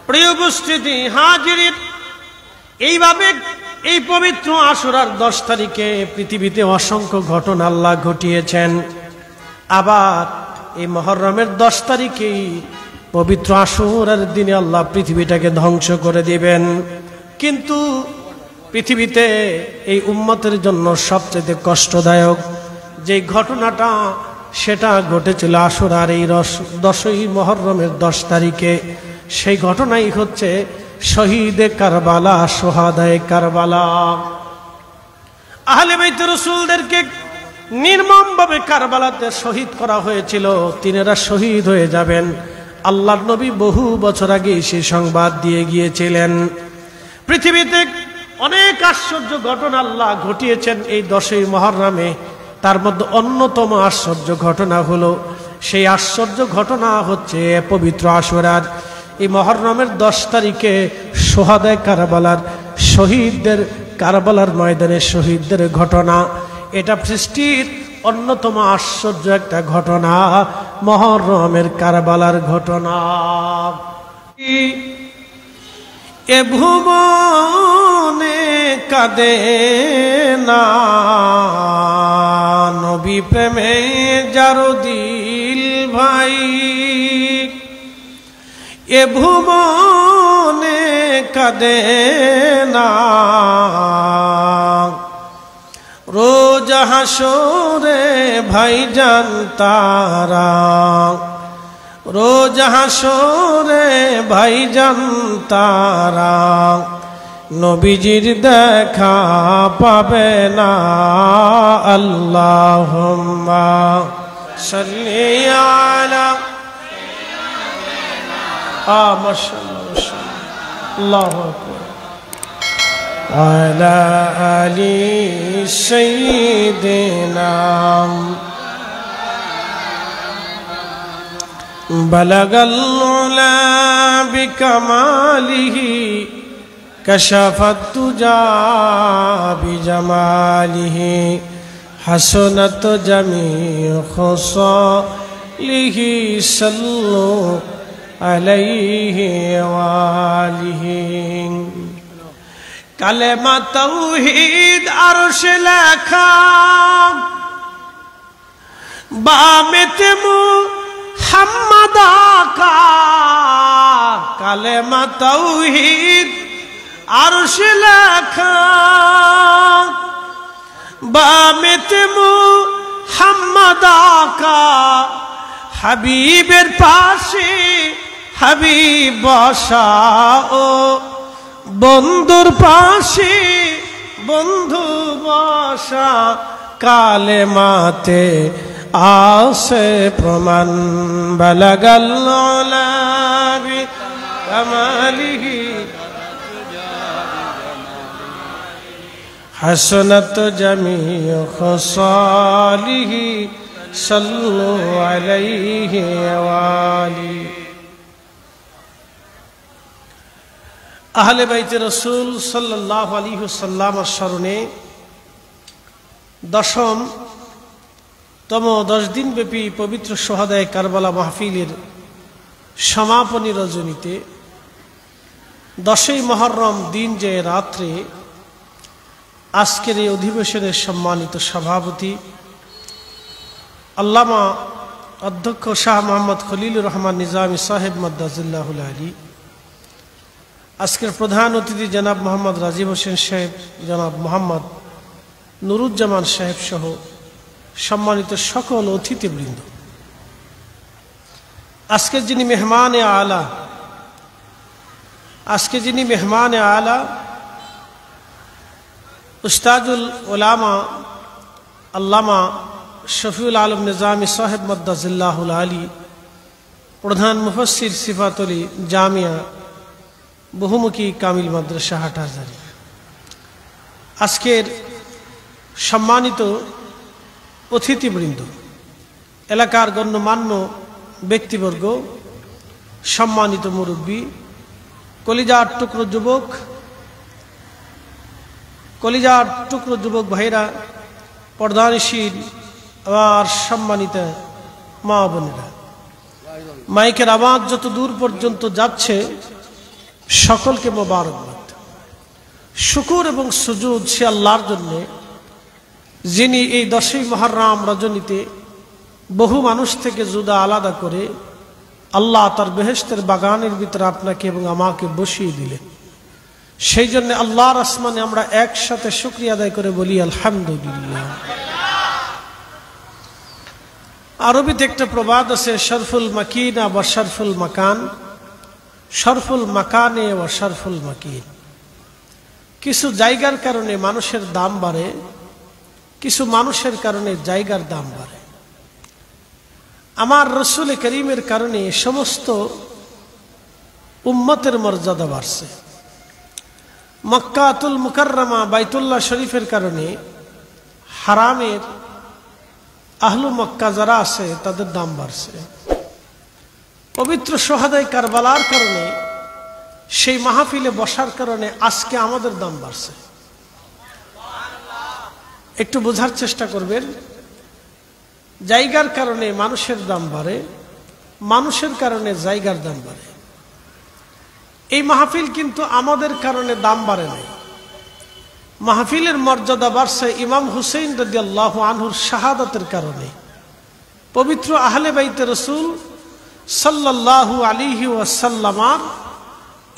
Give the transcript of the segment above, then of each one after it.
প্রিয় উপস্থিতি হাজিরিন, এইভাবে এই পবিত্র আশুরার 10 তারিখে পৃথিবীতে অসংখ্য ঘটনা আল্লাহ ঘটিয়েছেন। আবার এই মুহররমের 10 তারিখেই পবিত্র আশুরার দিনে আল্লাহ পৃথিবীটাকে ধ্বংস করে দিবেন। কিন্তু পৃথিবীতে এই উম্মতের জন্য সবচেয়ে কষ্টদায়ক যে ঘটনাটা, সেটা ঘটেছিল আশুরার এই 10ই মুহররমের 10 তারিখে। সেই ঘটনাই হচ্ছে শহীদে কারবালা, সোহাদায়ে কারবালা। আহলে বাইত রাসূলদেরকে নির্মমভাবে কারবালাতে শহীদ করা হয়েছিল। তিনারা শহীদ হয়ে যাবেন, আল্লাহর নবী বহু বছর আগে সেই সংবাদ দিয়ে গিয়েছিলেন। পৃথিবীতে অনেক আশ্চর্য ঘটনা আল্লাহ ঘটিয়েছেন এই 10ই মুহররমে। তার মধ্যে অন্যতম আশ্চর্য ঘটনা হলো, সেই আশ্চর্য ঘটনা হচ্ছে পবিত্র আশুরার এই মুহররমের 10 তারিখে সোহাদায়ে কারবালার শহীদদের, কারবালার ময়দানে শহীদদের ঘটনা। এটা সৃষ্টির অন্যতম আশ্চর্য একটা ঘটনা, মুহররমের কারবালার ঘটনা। এ ভুবনে কাঁদে না নবী প্রেমে যারো দিল ভাই, এ ভুবনে কাঁদে না রোজ হাসরে ভাইজান তারা, রোজ হাসরে ভাইজান তারা নবীজির দেখা পাবে না। আল্লাহুম্মা সাল্লি আলা আল্লাহু আকবার আলা আলি সাইয়্যিদিনা বালাগাল উলা বিকামালিহি কাশাফাত তুজা বিজামালিহি হাসানাত জামিউ খাসালিহি সাল্লু আলাইহি ওয়ালিহি। কালেমা তাওহীদ আরশে লেখা, বামেতে মুহাম্মদ আকা। কালেমা তাওহীদ আরশে লেখা, বামেতে মুহাম্মদ আকা। হাবিবের পাশে হাবিব বসা, ও বন্ধুর পাশে বন্ধু বসা। কালেমাতে আসে প্রমাণ, বালাগাল উলা বিকামালিহি হাসানাত জামিউ খাসালিহি সাল্লু আলাইহি ওয়ালি। আহলে বাইতে রাসূল সাল্লাল্লাহু আলাইহি ওয়াসাল্লামের স্মরণে 10তম 10 দিন ব্যাপী পবিত্র সোহাদায়ে কারবালা মাহফিলের সমাপনী রজনীতে 10ই মুহররম দিন যে রাত্রে আজকের এই অধিবেশনের সম্মানিত সভাপতি আল্লামা অধ্যক্ষ শাহ মোহাম্মদ খলিলুর রহমান নিজামী সাহেব মাদ্দাজিল্লাহুল আলী, আজকের প্রধান অতিথি জনাব মোহাম্মদ রাজীব হোসেন সাহেব, জনাব মোহাম্মদ নুরুজ্জামান সাহেব সহ সম্মানিত সকল অতিথিবৃন্দ, আজকের যিনি মেহমানে আলা, আজকে যিনি মেহমানে আলা উস্তাদুল উলামা আল্লামা শফিউল আলম নিজামী সাহেব মাদ্দাজিল্লাহুল আলী, প্রধান মুফাসসির সিফাতুল জামিয়া বহুমুখী কামিল মাদ্রাসা হাটহাজারী, আজকের সম্মানিত অতিথিবৃন্দ, এলাকার গণ্যমান্য ব্যক্তিবর্গ, সম্মানিত মুরব্বী, কলিজার টুকরো যুবক, কলিজার টুকরো যুবক ভাইরা, পর্দানশীল আর সম্মানিত মা বোনেরা, মাইকের আওয়াজ যত দূর পর্যন্ত যাচ্ছে সকলকে মোবারকবাদ। শুকর এবং সুজুদ সে আল্লাহর জন্য, যিনি এই 10ই মুহররম রজনীতে বহু মানুষ থেকে জুদা আলাদা করে আল্লাহ তার বেহেশতের বাগানের ভিতরে আপনাকে এবং আমাকে বসিয়ে দিলেন। সেই জন্য আল্লাহর আসমানে আমরা একসাথে শুকরিয়া আদায় করে বলি আলহামদুলিল্লাহ। আরবিতে একটা প্রবাদ আছে, শরফুল মাকিনা ওয়া শরফুল মাকান, শরফুল মাকানে ওয়া শরফুল মাকিন। কিছু জায়গার কারণে মানুষের দাম বাড়ে, কিছু মানুষের কারণে জায়গার দাম বাড়ে। আমার রসুল করিমের কারণে সমস্ত উম্মতের মর্যাদা বাড়ছে। মক্কাতুল মুকাররমা বাইতুল্লাহ শরীফের কারণে হারামের আহলু মক্কা যারা আছে তাদের দাম বাড়ছে। পবিত্র সোহাদায়ে কারবালার কারণে, সেই মাহফিলে বসার কারণে আজকে আমাদের দাম বাড়ছে। একটু বোঝার চেষ্টা করবেন, জায়গার কারণে মানুষের দাম বাড়ে, মানুষের কারণে জায়গার দাম বাড়ে। এই মাহফিল কিন্তু আমাদের কারণে দাম বাড়ে নাই। মাহফিলের মর্যাদা বাড়ছে ইমাম হুসেইন রাদিয়াল্লাহু আনহুর শাহাদাতের কারণে। পবিত্র আহলে বাইতে রাসূল সাল্লাল্লাহু আলাইহি ওয়াসাল্লামের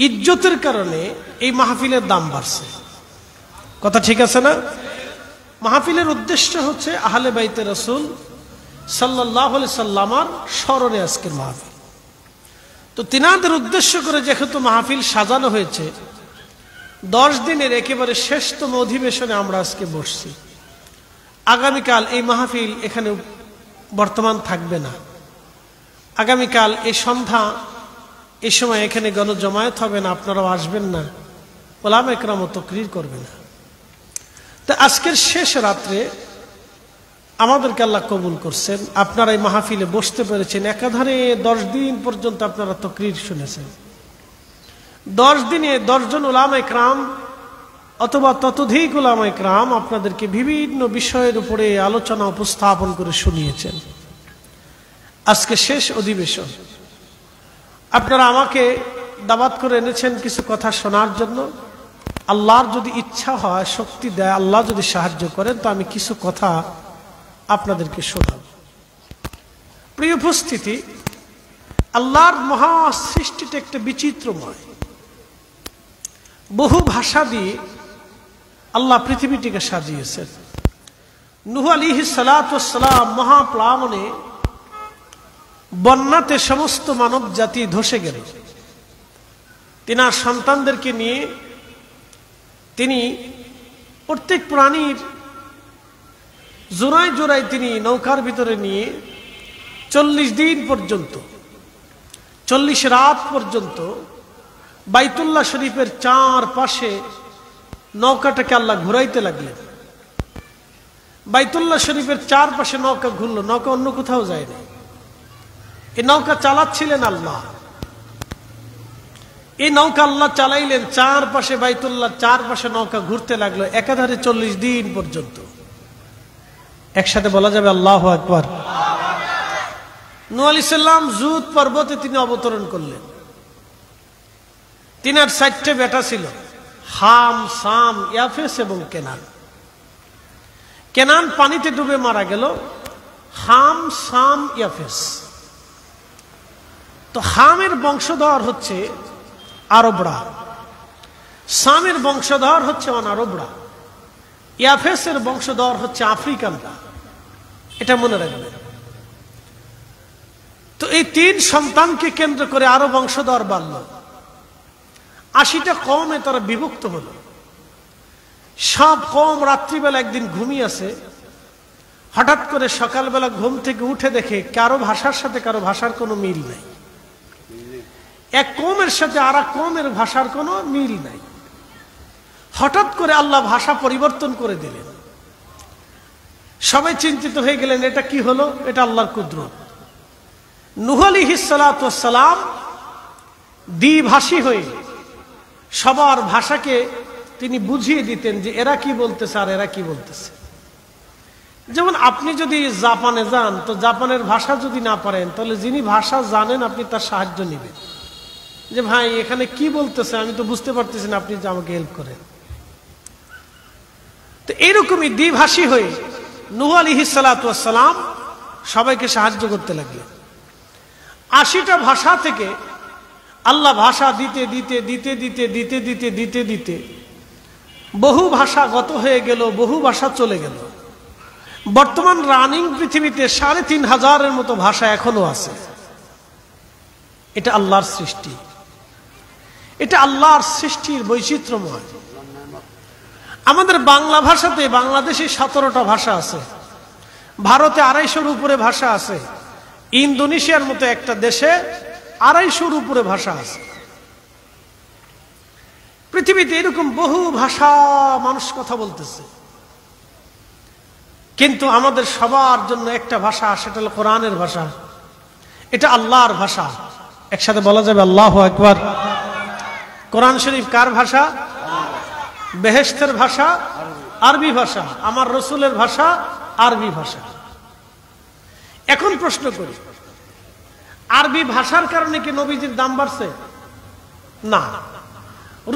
ইজ্জতের কারণে এই মাহফিলের দাম বাড়ছে। কথা ঠিক আছে না? মাহফিলের উদ্দেশ্য হচ্ছে আহলে বাইতে রাসূল সাল্লাল্লাহু আলাইহি সাল্লামের স্মরণে আজকের মাহফিল। তো তিনাদের উদ্দেশ্য করে যেহেতু মাহফিল সাজানো হয়েছে, 10 দিনের একেবারে শেষতম অধিবেশনে আমরা আজকে বসছি। আগামীকাল এই মাহফিল এখানে বর্তমান থাকবে না। আগামীকাল এই সন্ধ্যা এই সময় এখানে গণজমায়েত হবে না, আপনারাও আসবেন না, ওলামা ইকরামও তাকরীর করবে না। তো আজকের শেষ রাত্রে আমাদেরকে আল্লাহ কবুল করছেন, আপনারা এই মাহফিলে বসতে পেরেছেন। একাধারে 10 দিন পর্যন্ত আপনারা তাকরীর শুনেছেন। 10 দিনে 10 জন উলামা ইকরাম অথবা ততোধিক উলামা ইকরাম আপনাদেরকে বিভিন্ন বিষয়ের উপরে আলোচনা উপস্থাপন করে শুনিয়েছেন। আজকে শেষ অধিবেশন, আপনারা আমাকে দাওয়াত করে এনেছেন কিছু কথা শোনার জন্য। আল্লাহর যদি ইচ্ছা হয়, শক্তি দেয়, আল্লাহ যদি সাহায্য করেন, তো আমি কিছু কথা আপনাদেরকে শোনাব। প্রিয় উপস্থিতি, আল্লাহর মহা সৃষ্টিটা একটা বিচিত্রময়। বহু ভাষা দিয়ে আল্লাহ পৃথিবীটিকে সাজিয়েছেন। নূহ আলাইহিস সালাতু ওয়াস সালাম মহাপ্লাবনে বন্যাতে সমস্ত মানব জাতি ধসে গেল। তিনার সন্তানদেরকে নিয়ে তিনি প্রত্যেক প্রাণীর জোড়ায় জোড়ায় তিনি নৌকার ভিতরে নিয়ে 40 দিন পর্যন্ত, 40 রাত পর্যন্ত বাইতুল্লাহ শরীফের চারপাশে নৌকাটাকে আল্লাহ ঘুরাইতে লাগলেন। বাইতুল্লাহ শরীফের চারপাশে নৌকা ঘুরল, নৌকা অন্য কোথাও যায় না। এই নৌকা চালাচ্ছিলেন আল্লাহ। এই নৌকা আল্লাহ চালাইলেন, চারপাশে বাইতুল্লাহ চারপাশে নৌকা ঘুরতে লাগলো একাধারে 40 দিন পর্যন্ত। একসাথে বলা যাবে আল্লাহু আকবার। নূহ আলাইহিস সালাম জুদ পর্বতে তিনি অবতরণ করলেন। তিনার 4টে বেটা ছিল, হাম, সাম, ইয়াফেস এবং কেনান। কেনান পানিতে ডুবে মারা গেল। হাম, সাম, ইয়াফেস। তো হামের বংশধর হচ্ছে আরবরা, সামের বংশধর হচ্ছে অনারবরা, ইয়াফেসের বংশধর হচ্ছে আফ্রিকানরা। এটা মনে রাখবেন। তো এই 3 সন্তানকে কেন্দ্র করে আরো বংশধর বাড়ল। 80টা কওমে তারা বিভক্ত হলো। সব কওম রাত্রিবেলা একদিন ঘুমিয়ে আছে, হঠাৎ করে সকালবেলা ঘুম থেকে উঠে দেখে কারো ভাষার সাথে কারো ভাষার কোনো মিল নাই। এক কওমের সাথে আর এক কওমের ভাষার কোনো মিল নাই। হঠাৎ করে আল্লাহ ভাষা পরিবর্তন করে দিলেন। সবাই চিন্তিত হয়ে গেলেন, এটা কি হলো? এটা আল্লাহর কুদরত। নূহ আলাইহিস সালাতু ওয়াস সালাম দ্বিভাষী হয়ে সবার ভাষাকে তিনি বুঝিয়ে দিতেন যে এরা কি বলতেছে আর এরা কি বলতেছে। যেমন আপনি যদি জাপানে যান, তো জাপানের ভাষা যদি না পারেন, তাহলে যিনি ভাষা জানেন আপনি তার সাহায্য নেবেন। যে ভাই এখানে কি বলতেছে আমি তো বুঝতে পারতেছি না, আপনি যে আমাকে হেল্প করেন। তো এইরকমই দ্বিভাষী হয়ে নূহ আলাইহিস সালাতু ওয়াস সালাম সবাইকে সাহায্য করতে লাগলেন। 80টা ভাষা থেকে আল্লাহ ভাষা দিতে দিতে দিতে দিতে দিতে দিতে দিতে দিতে বহু ভাষা গত হয়ে গেল, বহু ভাষা চলে গেল। বর্তমান রানিং পৃথিবীতে 3500-এর মতো ভাষা এখনো আছে। এটা আল্লাহর সৃষ্টি, এটা আল্লাহর সৃষ্টির বৈচিত্র্যময়। আমাদের বাংলা ভাষাতে বাংলাদেশে 17টা ভাষা আছে, ভারতে 250-এর উপরে ভাষা আছে, ইন্দোনেশিয়ার মতো একটা দেশে 250-এর উপরে ভাষা আছে। পৃথিবীতে এরকম বহু ভাষা মানুষ কথা বলতেছে, কিন্তু আমাদের সবার জন্য একটা ভাষা, সেটা হলো কোরআনের ভাষা। এটা আল্লাহর ভাষা। একসাথে বলা যাবে আল্লাহু আকবার। কোরআন শরীফ কার ভাষা? বেহেশতের ভাষা আরবি ভাষা, আমার রসুলের ভাষা আরবি ভাষা। এখন প্রশ্ন করি, আরবি ভাষার কারণে কি নবীজির দাম বাড়ছে? না,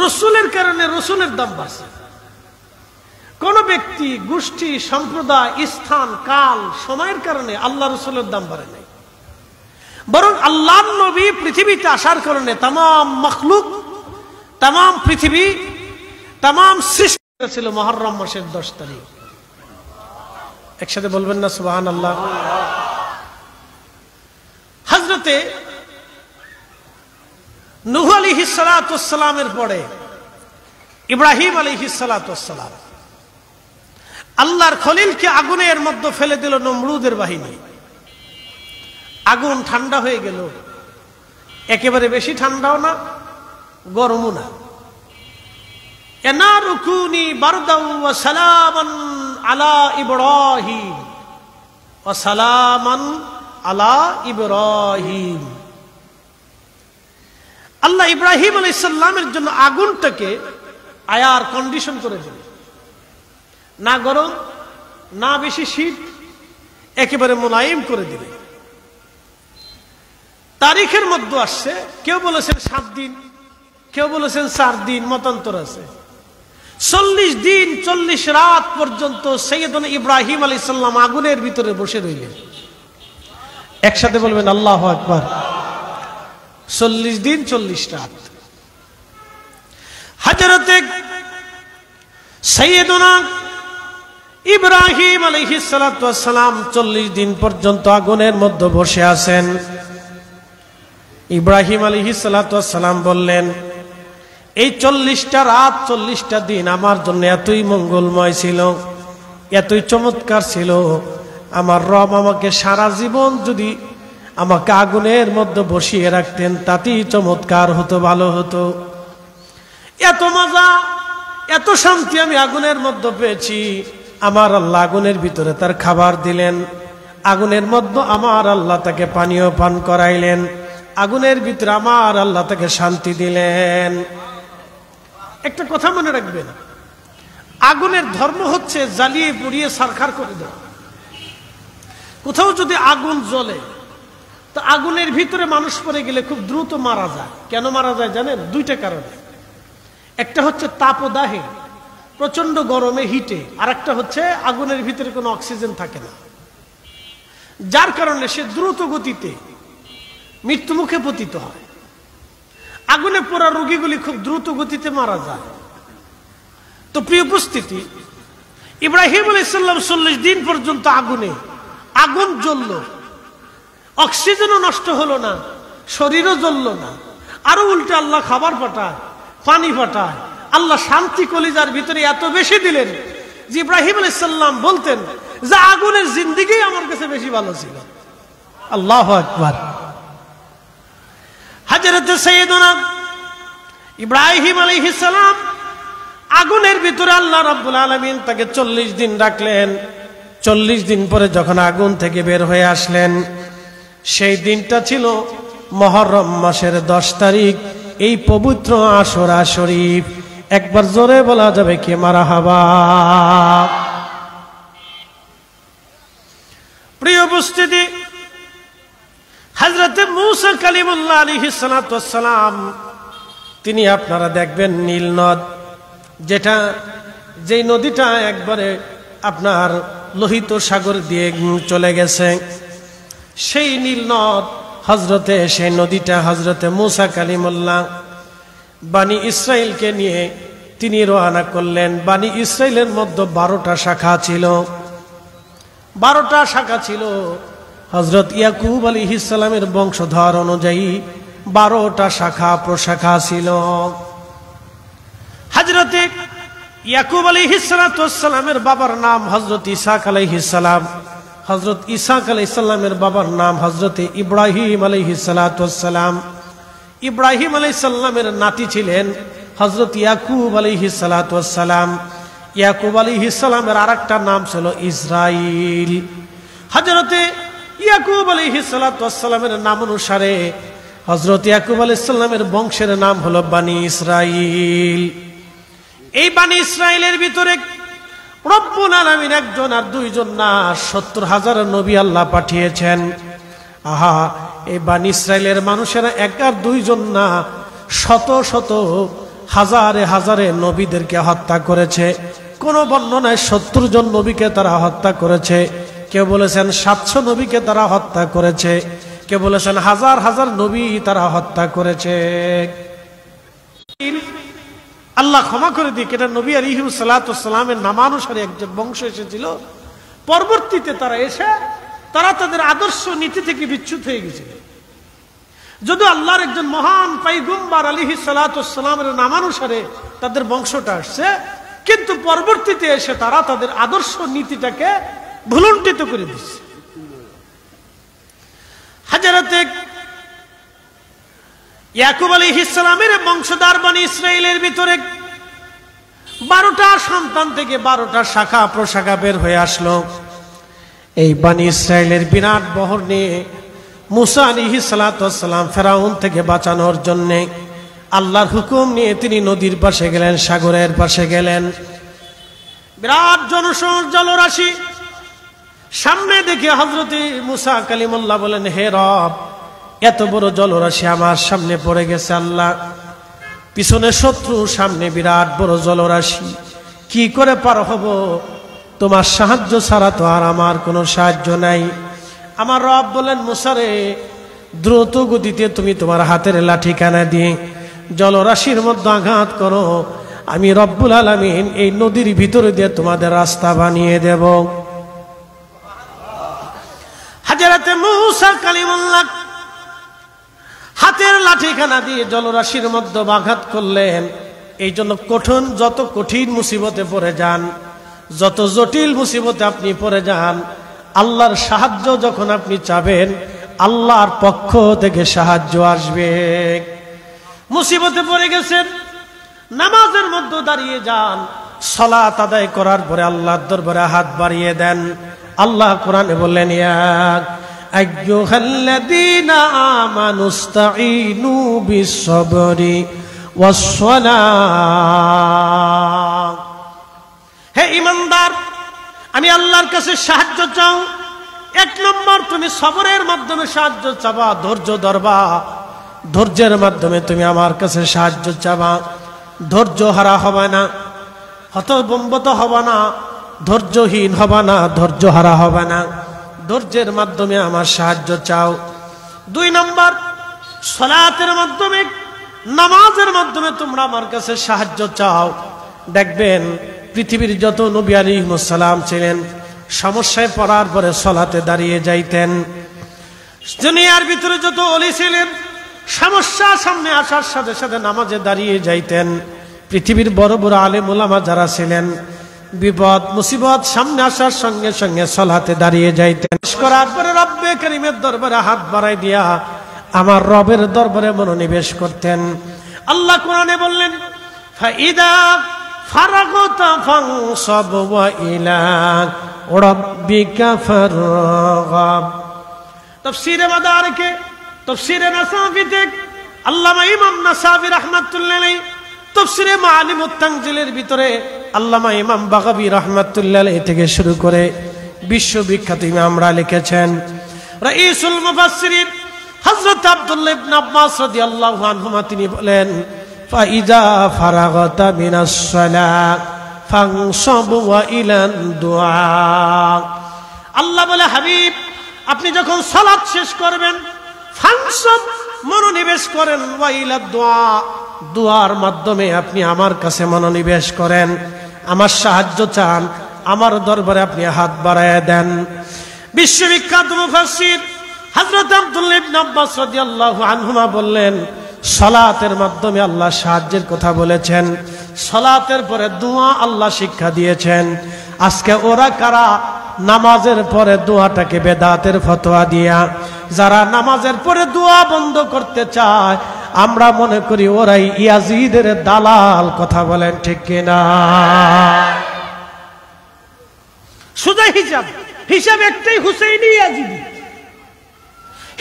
রসুলের কারণে রসুলের দাম বাড়ছে। কোন ব্যক্তি, গোষ্ঠী, সম্প্রদায়, স্থান, কাল, সময়ের কারণে আল্লাহ রসুলের দাম বাড়ে নাই, বরং আল্লাহর নবী পৃথিবীতে আসার কারণে তামাম মখলুক, তামাম পৃথিবী, তামাম সৃষ্টি ছিল মুহররম মাসের 10 তারিখ। একসাথে বলবেন না সুবহানাল্লাহ। হযরতে নূহ আলাইহিস সালাতু ওয়াস সালামের পরে ইব্রাহিম আলাইহিস সালাতু ওয়াস সালাম আল্লাহর খলিলকে আগুনের মধ্যে ফেলে দিল নমরুদের বাহিনী। আগুন ঠান্ডা হয়ে গেল, একেবারে বেশি ঠান্ডাও না, গরমও না। এনারু কুনি বারদাও ওয়া সালামান আলা ইব্রাহিম ওয়া সালামান আলা ইব্রাহিম। আল্লাহ ইব্রাহিম আলাইহিস সালামের জন্য আগুনটাকে আয়ার কন্ডিশন করে দিলেন, না গরম না বেশি শীত, একেবারে মোলায়েম করে দিলেন। তারিখের মধ্যে আসছে, কেউ বলেছেন 7 দিন, কেউ বলেছেন 4 দিন, মতান্তর আছে। 40 দিন 40 রাত পর্যন্ত সৈয়দনা ইব্রাহিম আলাইহিস সালাম আগুনের ভিতরে বসে রইলেন। একসাথে বলবেন আল্লাহু আকবার। 40 দিন 40 রাত। হযরতে সৈয়দনা ইব্রাহিম আলাইহিস সালাতু ওয়াস সালাম 40 দিন পর্যন্ত আগুনের মধ্যে বসে আছেন। ইব্রাহিম আলাইহিস সালাতু ওয়াস সালাম বললেন, এই 40টা রাত 40টা দিন আমার জন্য এতই মঙ্গলময় ছিল, এতই চমৎকার ছিল, আমার রব আমাকে সারা জীবন যদি আমাকে আগুনের মধ্যে বসিয়ে রাখতেন তাতেই চমৎকার হতো, ভালো হতো। এত মজা, এত শান্তি আমি আগুনের মধ্যে পেয়েছি। আমার আল্লাহ আগুনের ভিতরে তার খাবার দিলেন, আগুনের মধ্যে আমার আল্লাহ তাকে পানীয় পান করাইলেন, আগুনের ভিতরে আমার আল্লাহ তাকে শান্তি দিলেন। একটা কথা মনে রাখবেন, আগুনের ধর্ম হচ্ছে জ্বালিয়ে পুড়িয়ে ছারখার করে দেওয়া। কোথাও যদি আগুন জ্বলে, তো আগুনের ভিতরে মানুষ পড়ে গেলে খুব দ্রুত মারা যায়। কেন মারা যায় জানেন? 2টা কারণে। একটা হচ্ছে তাপদাহে, প্রচন্ড গরমে, হিটে। আর একটা হচ্ছে আগুনের ভিতরে কোনো অক্সিজেন থাকে না, যার কারণে সে দ্রুত গতিতে মৃত্যুমুখে পতিত হয়। আগুনে পোড়া রোগীগুলি খুব দ্রুত গতিতে মারা যায়। তো প্রিয় উপস্থিতি, ইব্রাহিম আলাইহিস সালাম 40 দিন পর্যন্ত আগুন জ্বলল, অক্সিজেনও নষ্ট হলো না, শরীরও জ্বলল না। আরো উল্টে আল্লাহ খাবার পাঠায়, পানি পাঠায়। আল্লাহ শান্তি কলিজার ভিতরে এত বেশি দিলেন যে ইব্রাহিম আলাইহিস সালাম বলতেন যে আগুনের জিন্দেগি আমার কাছে বেশি ভালো ছিল। আল্লাহু আকবার। হযরত সাইয়েদনা ইব্রাহিম আলাইহিস সালাম আগুনের ভিতরে আল্লাহ রাব্বুল আলামিন তাকে 40 দিন রাখলেন। 40 দিন পরে যখন আগুন থেকে বের হয়ে আসলেন, সেই দিনটা ছিল মুহররম মাসের 10 তারিখ, এই পবিত্র আশুরা শরীফ। একবার জোরে বলা যাবে কি মারহাবা। প্রিয় উপস্থিতি, হযরতে মূসা কালিমুল্লাহ আলাইহিস সালাতু ওয়াস সালাম তিনি আপনারা দেখবেন নীল নদ, যেই নদীটা একবারে আপনার লোহিত সাগর দিয়ে চলে গেছে, সেই নীল নদ সেই নদীটা হযরতে মূসা কালিমুল্লাহ বানি ইসরাইলকে নিয়ে তিনি রওনা করলেন। বানি ইসরাইলের মধ্যে 12টা শাখা ছিল। 12টা শাখা ছিল। হযরত ইয়াকুব আলাইহিস সালামের বংশধর অনুযায়ী 12টা শাখা প্রশাখা ছিল। হযরতে ইয়াকুব আলাইহিস সালামের বাবার নাম হযরত ইসহাক আলাইহিস সালাম। হযরত ইসহাক আলাইহিস সালামের বাবার নাম হযরতে ইব্রাহিম আলাইহিস সালাম। ইব্রাহিম আলাইহিস সালামের নাতি ছিলেন হযরত ইয়াকুব আলাইহিস সালাম। ইয়াকুব আলাইহিস সালামের আরেকটা নাম ছিল ইসরাইল। হযরতে ইয়াকুব আলাইহিস সালামের নাম অনুসারে হযরত ইয়াকুব আলাইহিস সালামের বংশের নাম হলো বানি ইসরাইল। এই বানি ইসরাইলের ভিতরে রব্বুল আলামিন একজন আর দুইজন না, 70,000 নবী আল্লাহ পাঠিয়েছেন। আহা, এই বানি ইসরাইলের মানুষেরা এক আর দুইজন না, শত শত হাজারে হাজারে নবীদেরকে হত্যা করেছে। কোন বর্ণনায় 70 জন নবীকে তারা হত্যা করেছে, কেউ বলেছেন 700 নবীকে তারা হত্যা করেছে, কেউ বলেছেন হাজার হাজার নবী তারা হত্যা করেছে। আল্লাহ ক্ষমা করে দিক, এটা নবী আলাইহিস সালাতু ওয়াস সালামের নামানুসারে একজন বংশ এসেছিল। পরবর্তীতে তারা এসে তাদের আদর্শ নীতি থেকে বিচ্যুত হয়ে গেছিল। যদিও আল্লাহর একজন মহান পয়গম্বর আলাইহিস সালাতু ওয়াস সালামের নামানুসারে তাদের বংশটা আসছে, কিন্তু পরবর্তীতে এসে তারা তাদের আদর্শ নীতিটাকে ভুলুণ্ঠিত করে দিচ্ছে। হযরতে ইয়াকুব আলাইহিস সালামের বংশধর বনি ইসরাইলের ভিতরে 12টা সন্তান থেকে 12টা শাখা প্রশাখা বের হয়ে আসলো। এই বনি ইসরাইলের বিরাট বহর নিয়ে মুসা আলাইহিস সালাতু ওয়াস সালাম ফেরাউন থেকে বাঁচানোর জন্য আল্লাহর হুকুম নিয়ে তিনি নদীর পাশে গেলেন, সাগরের পাশে গেলেন। বিরাট জলরাশি সামনে দেখে হযরতে মুসা কালিমুল্লাহ বলেন, হে রব, এত বড় জলরাশি আমার সামনে পড়ে গেছে আল্লাহ, পিছনে শত্রু, সামনে বিরাট বড় জলরাশি, কি করে পার হব? তোমার সাহায্য ছাড়া তো আর আমার কোনো সাহায্য নাই। আমার রব বলেন, মুসা রে, দ্রুত গতিতে তুমি তোমার হাতের লাঠিখানা দিয়ে জলরাশির মধ্যে আঘাত করো, আমি রব্বুল আলামিন এই নদীর ভিতরে দিয়ে তোমাদের রাস্তা বানিয়ে দেব। হযরতে মুসা কালিমুল্লাহ হাতের লাঠিখানা দিয়ে জলরাশির মধ্যে আঘাত করলেন। এই জন্য যত কঠিন মুসিবতে পড়ে যান, যত জটিল মুসিবতে আপনি পড়ে যান, আল্লাহর সাহায্য যখন আপনি চাবেন, আল্লাহর পক্ষ থেকে সাহায্য আসবে। মুসিবতে পড়ে গেছেন, নামাজের মধ্যে দাঁড়িয়ে যান, সালাত আদায় করার পরে আল্লাহর দরবারে হাত বাড়িয়ে দেন। আল্লাহ কোরআনে বললেন, ইয়া আইয়ুহাল্লাযীনা আমানুস্তাঈনু বিস-সাবরি ওয়াস-সালাহ। হে ঈমানদার, আমি আল্লাহর কাছে সাহায্য চাও। 1 নম্বর, তুমি সবরের মাধ্যমে সাহায্য চাবা, ধৈর্য ধরবা। ধৈর্যের মাধ্যমে তুমি আমার কাছে সাহায্য চাবা। ধৈর্য হারা হবে না, হতভম্ব হবে না, ধৈর্যহীন হবে না, ধৈর্য হারা হবে না। ধৈর্যের মাধ্যমে আমার সাহায্য চাও। 2 নম্বর, সালাতের মাধ্যমে, নামাজের মাধ্যমে তোমরা আমার কাছে সাহায্য চাও। দেখবেন পৃথিবীর যত নবী আলাইহিস সালাম ছিলেন, সমস্যায় পড়ার পরে সালাতে দাঁড়িয়ে যাইতেন। দুনিয়ার ভিতরে যত ওলি ছিলেন, সমস্যা সামনে আসার সাথে সাথে নামাজে দাঁড়িয়ে যাইতেন। পৃথিবীর বড় বড় আলেম ওলামা যারা ছিলেন, বিপদ মুসিবত সামনে আসার সঙ্গে সঙ্গে সালাতে দাঁড়িয়ে যাইতেন। করার পরে রব্বে কারীমের দরবারে হাত বাড়াই দিয়া আমার রবের দরবারে মনোনিবেশ করতেন। আল্লাহ কোরআনে বললেন, ফাইদা ফারাগতা ফানসাব ওয়া ইলা রাব্বিকা ফারগাব। তাফসীরে মাদারিকে, তাফসীরে নাসাফিতে আল্লামা ইমাম নাসাফি রাহমাতুল্লাহ আলাইহি, তাফসীরে মাআলিমুত তানজিলের ভিতরে আল্লামা ইমাম বাগাবী রাহমাতুল্লাহ আলাইহি থেকে শুরু করে বিশ্ববিখ্যাত ইমামরা লিখেছেন। রাইসুল মুফাসসিরিন হযরত আব্দুল্লাহ ইবনে আব্বাস রাদিয়াল্লাহু আনহুমা তিনি বলেন, ফাইজা ফারাগতা মিনাস সালাত ফানসাব ওয়া ইলান দুআ। আল্লাহ বলে, হাবিব আপনি যখন সালাত শেষ করবেন, ফানসাব মনোনিবেশ করেন, ওয়া ইলা দুআ দুআর মাধ্যমে আপনি আমার কাছে মনোনিবেশ করেন, আমার সাহায্য চান, আমার দরবারে আপনি হাত বাড়ায় দেন। বিশ্ববিখ্যাত মুফাসসির হযরত আব্দুল্লাহ ইবনে আব্বাস রাদিয়াল্লাহু আনহুমা বললেন, সালাতের মাধ্যমে আল্লাহ সাহায্যের কথা বলেছেন, সালাতের পরে দোয়া আল্লাহ শিক্ষা দিয়েছেন। আজকে ওরা কারা নামাজের পরে দোয়াটাকে বেদাতের ফতোয়া দিয়া যারা নামাজের পরে দোয়া বন্ধ করতে চায়, আমরা মনে করি ওরাই ইয়াজিদের দালাল। কথা বলেন ঠিক কিনা? সোজা হিসাব একটাই, হুসাইনি ইয়াজিদি।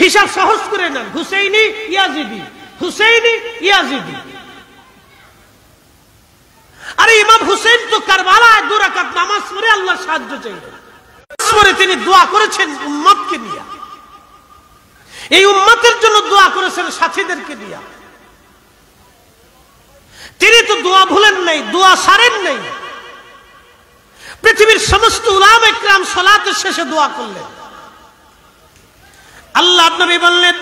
হিসাব সহজ করে নেন, হুসাইনি ইয়াজিদি, হুসাইনি ইয়াজিদি। আরে ইমাম হুসেন তো কারবালায় 2 রাকাত নামাজ পড়ে আল্লাহর সাহায্য চাইলেন, পরে তিনি দোয়া করেছেন উম্মতকে নিয়ে, এই উম্মতের জন্য দোয়া করেছেন সাথীদেরকে নিয়ে। তিনি তো দোয়া ভুলেন নাই, দোয়া সারেন নাই। পৃথিবীর সমস্ত উলামা ইকরাম সালাতের শেষে দোয়া করলেন। আল্লাহর নবী বললেন,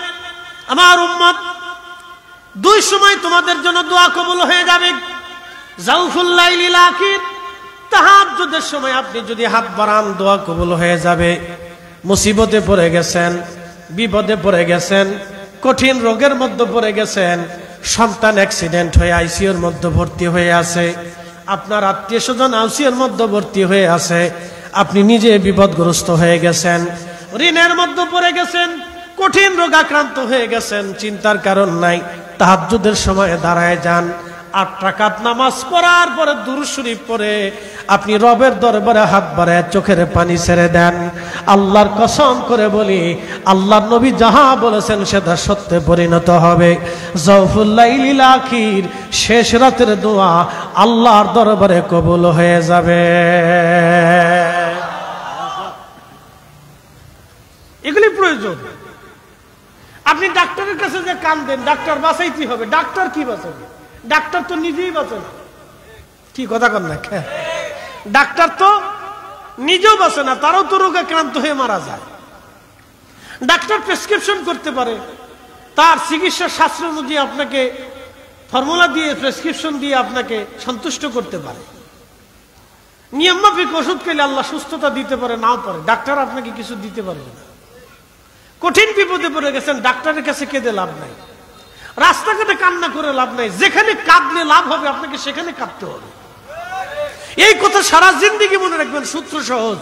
আমার উম্মত 2 সময় তোমাদের জন্য দোয়া কবুল হয়ে যাবে। জাওফুল লাইলিল আখির, তাহাজ্জুদের সময় আপনি যদি হাত বাড়ান দোয়া কবুল হয়ে যাবে। মুসিবতে পড়ে গেছেন, বিপদে পড়ে গেছেন, কঠিন রোগের মধ্যে পড়ে গেছেন, সন্তান অ্যাক্সিডেন্ট হয়ে আইসিইউর মধ্যে ভর্তি হয়ে আছে, আপনার আত্মীয় স্বজন আইসিইউর মধ্যে ভর্তি হয়ে আছে, আপনি নিজে বিপদগ্রস্ত হয়ে গেছেন, ঋণের মধ্যে পড়ে গেছেন, কঠিন রোগ আক্রান্ত হয়ে গেছেন, চিন্তার কারণ নাই। তাহাজ্জুদের সময় দাঁড়ায় যান, 8 রাকাত নামাজ পড়ার পরে দুরূদ শরীফ পড়ে আপনি রবের দরবারে হাত বাড়ায় চোখের পানি ছেড়ে দেন। আল্লাহর কসম করে বলি, আল্লাহর নবী যাহা বলেছেন সেটা সত্যে পরিণত হবে। জাওফুল লাইলিল আখির, শেষ রাতের দোয়া আল্লাহর দরবারে কবুল হয়ে যাবে। এগুলি প্রয়োজন। আপনি ডাক্তারের কাছে যে কাঁদেন, ডাক্তার বাঁচাইতে হবে, ডাক্তার কি বাঁচাবে? ডাক্তার তো নিজেই বাঁচে না। কি কথা কন না? ডাক্তার তো নিজেও বাঁচে না, তারাও তো রোগে আক্রান্ত হয়ে মারা যায়। ডাক্তার প্রেসক্রিপশন করতে পারে, তার চিকিৎসা শাস্ত্র অনুযায়ী আপনাকে ফর্মুলা দিয়ে প্রেসক্রিপশন দিয়ে আপনাকে সন্তুষ্ট করতে পারে। নিয়ম মাফিক ওষুধ খেলে আল্লাহ সুস্থতা দিতে পারে, নাও পারে। ডাক্তার আপনাকে কিছু দিতে পারবে না। কঠিন বিপদে পড়ে গেছেন, ডাক্তারের কাছে কেঁদে লাভ নাই, রাস্তাঘাটে কান্না করে লাভ নাই। যেখানে কাঁদলে লাভ হবে আপনাকে সেখানে কাঁদতে হবে। এই কথা সারা জিন্দেগি মনে রাখবেন। সূত্র সহজ,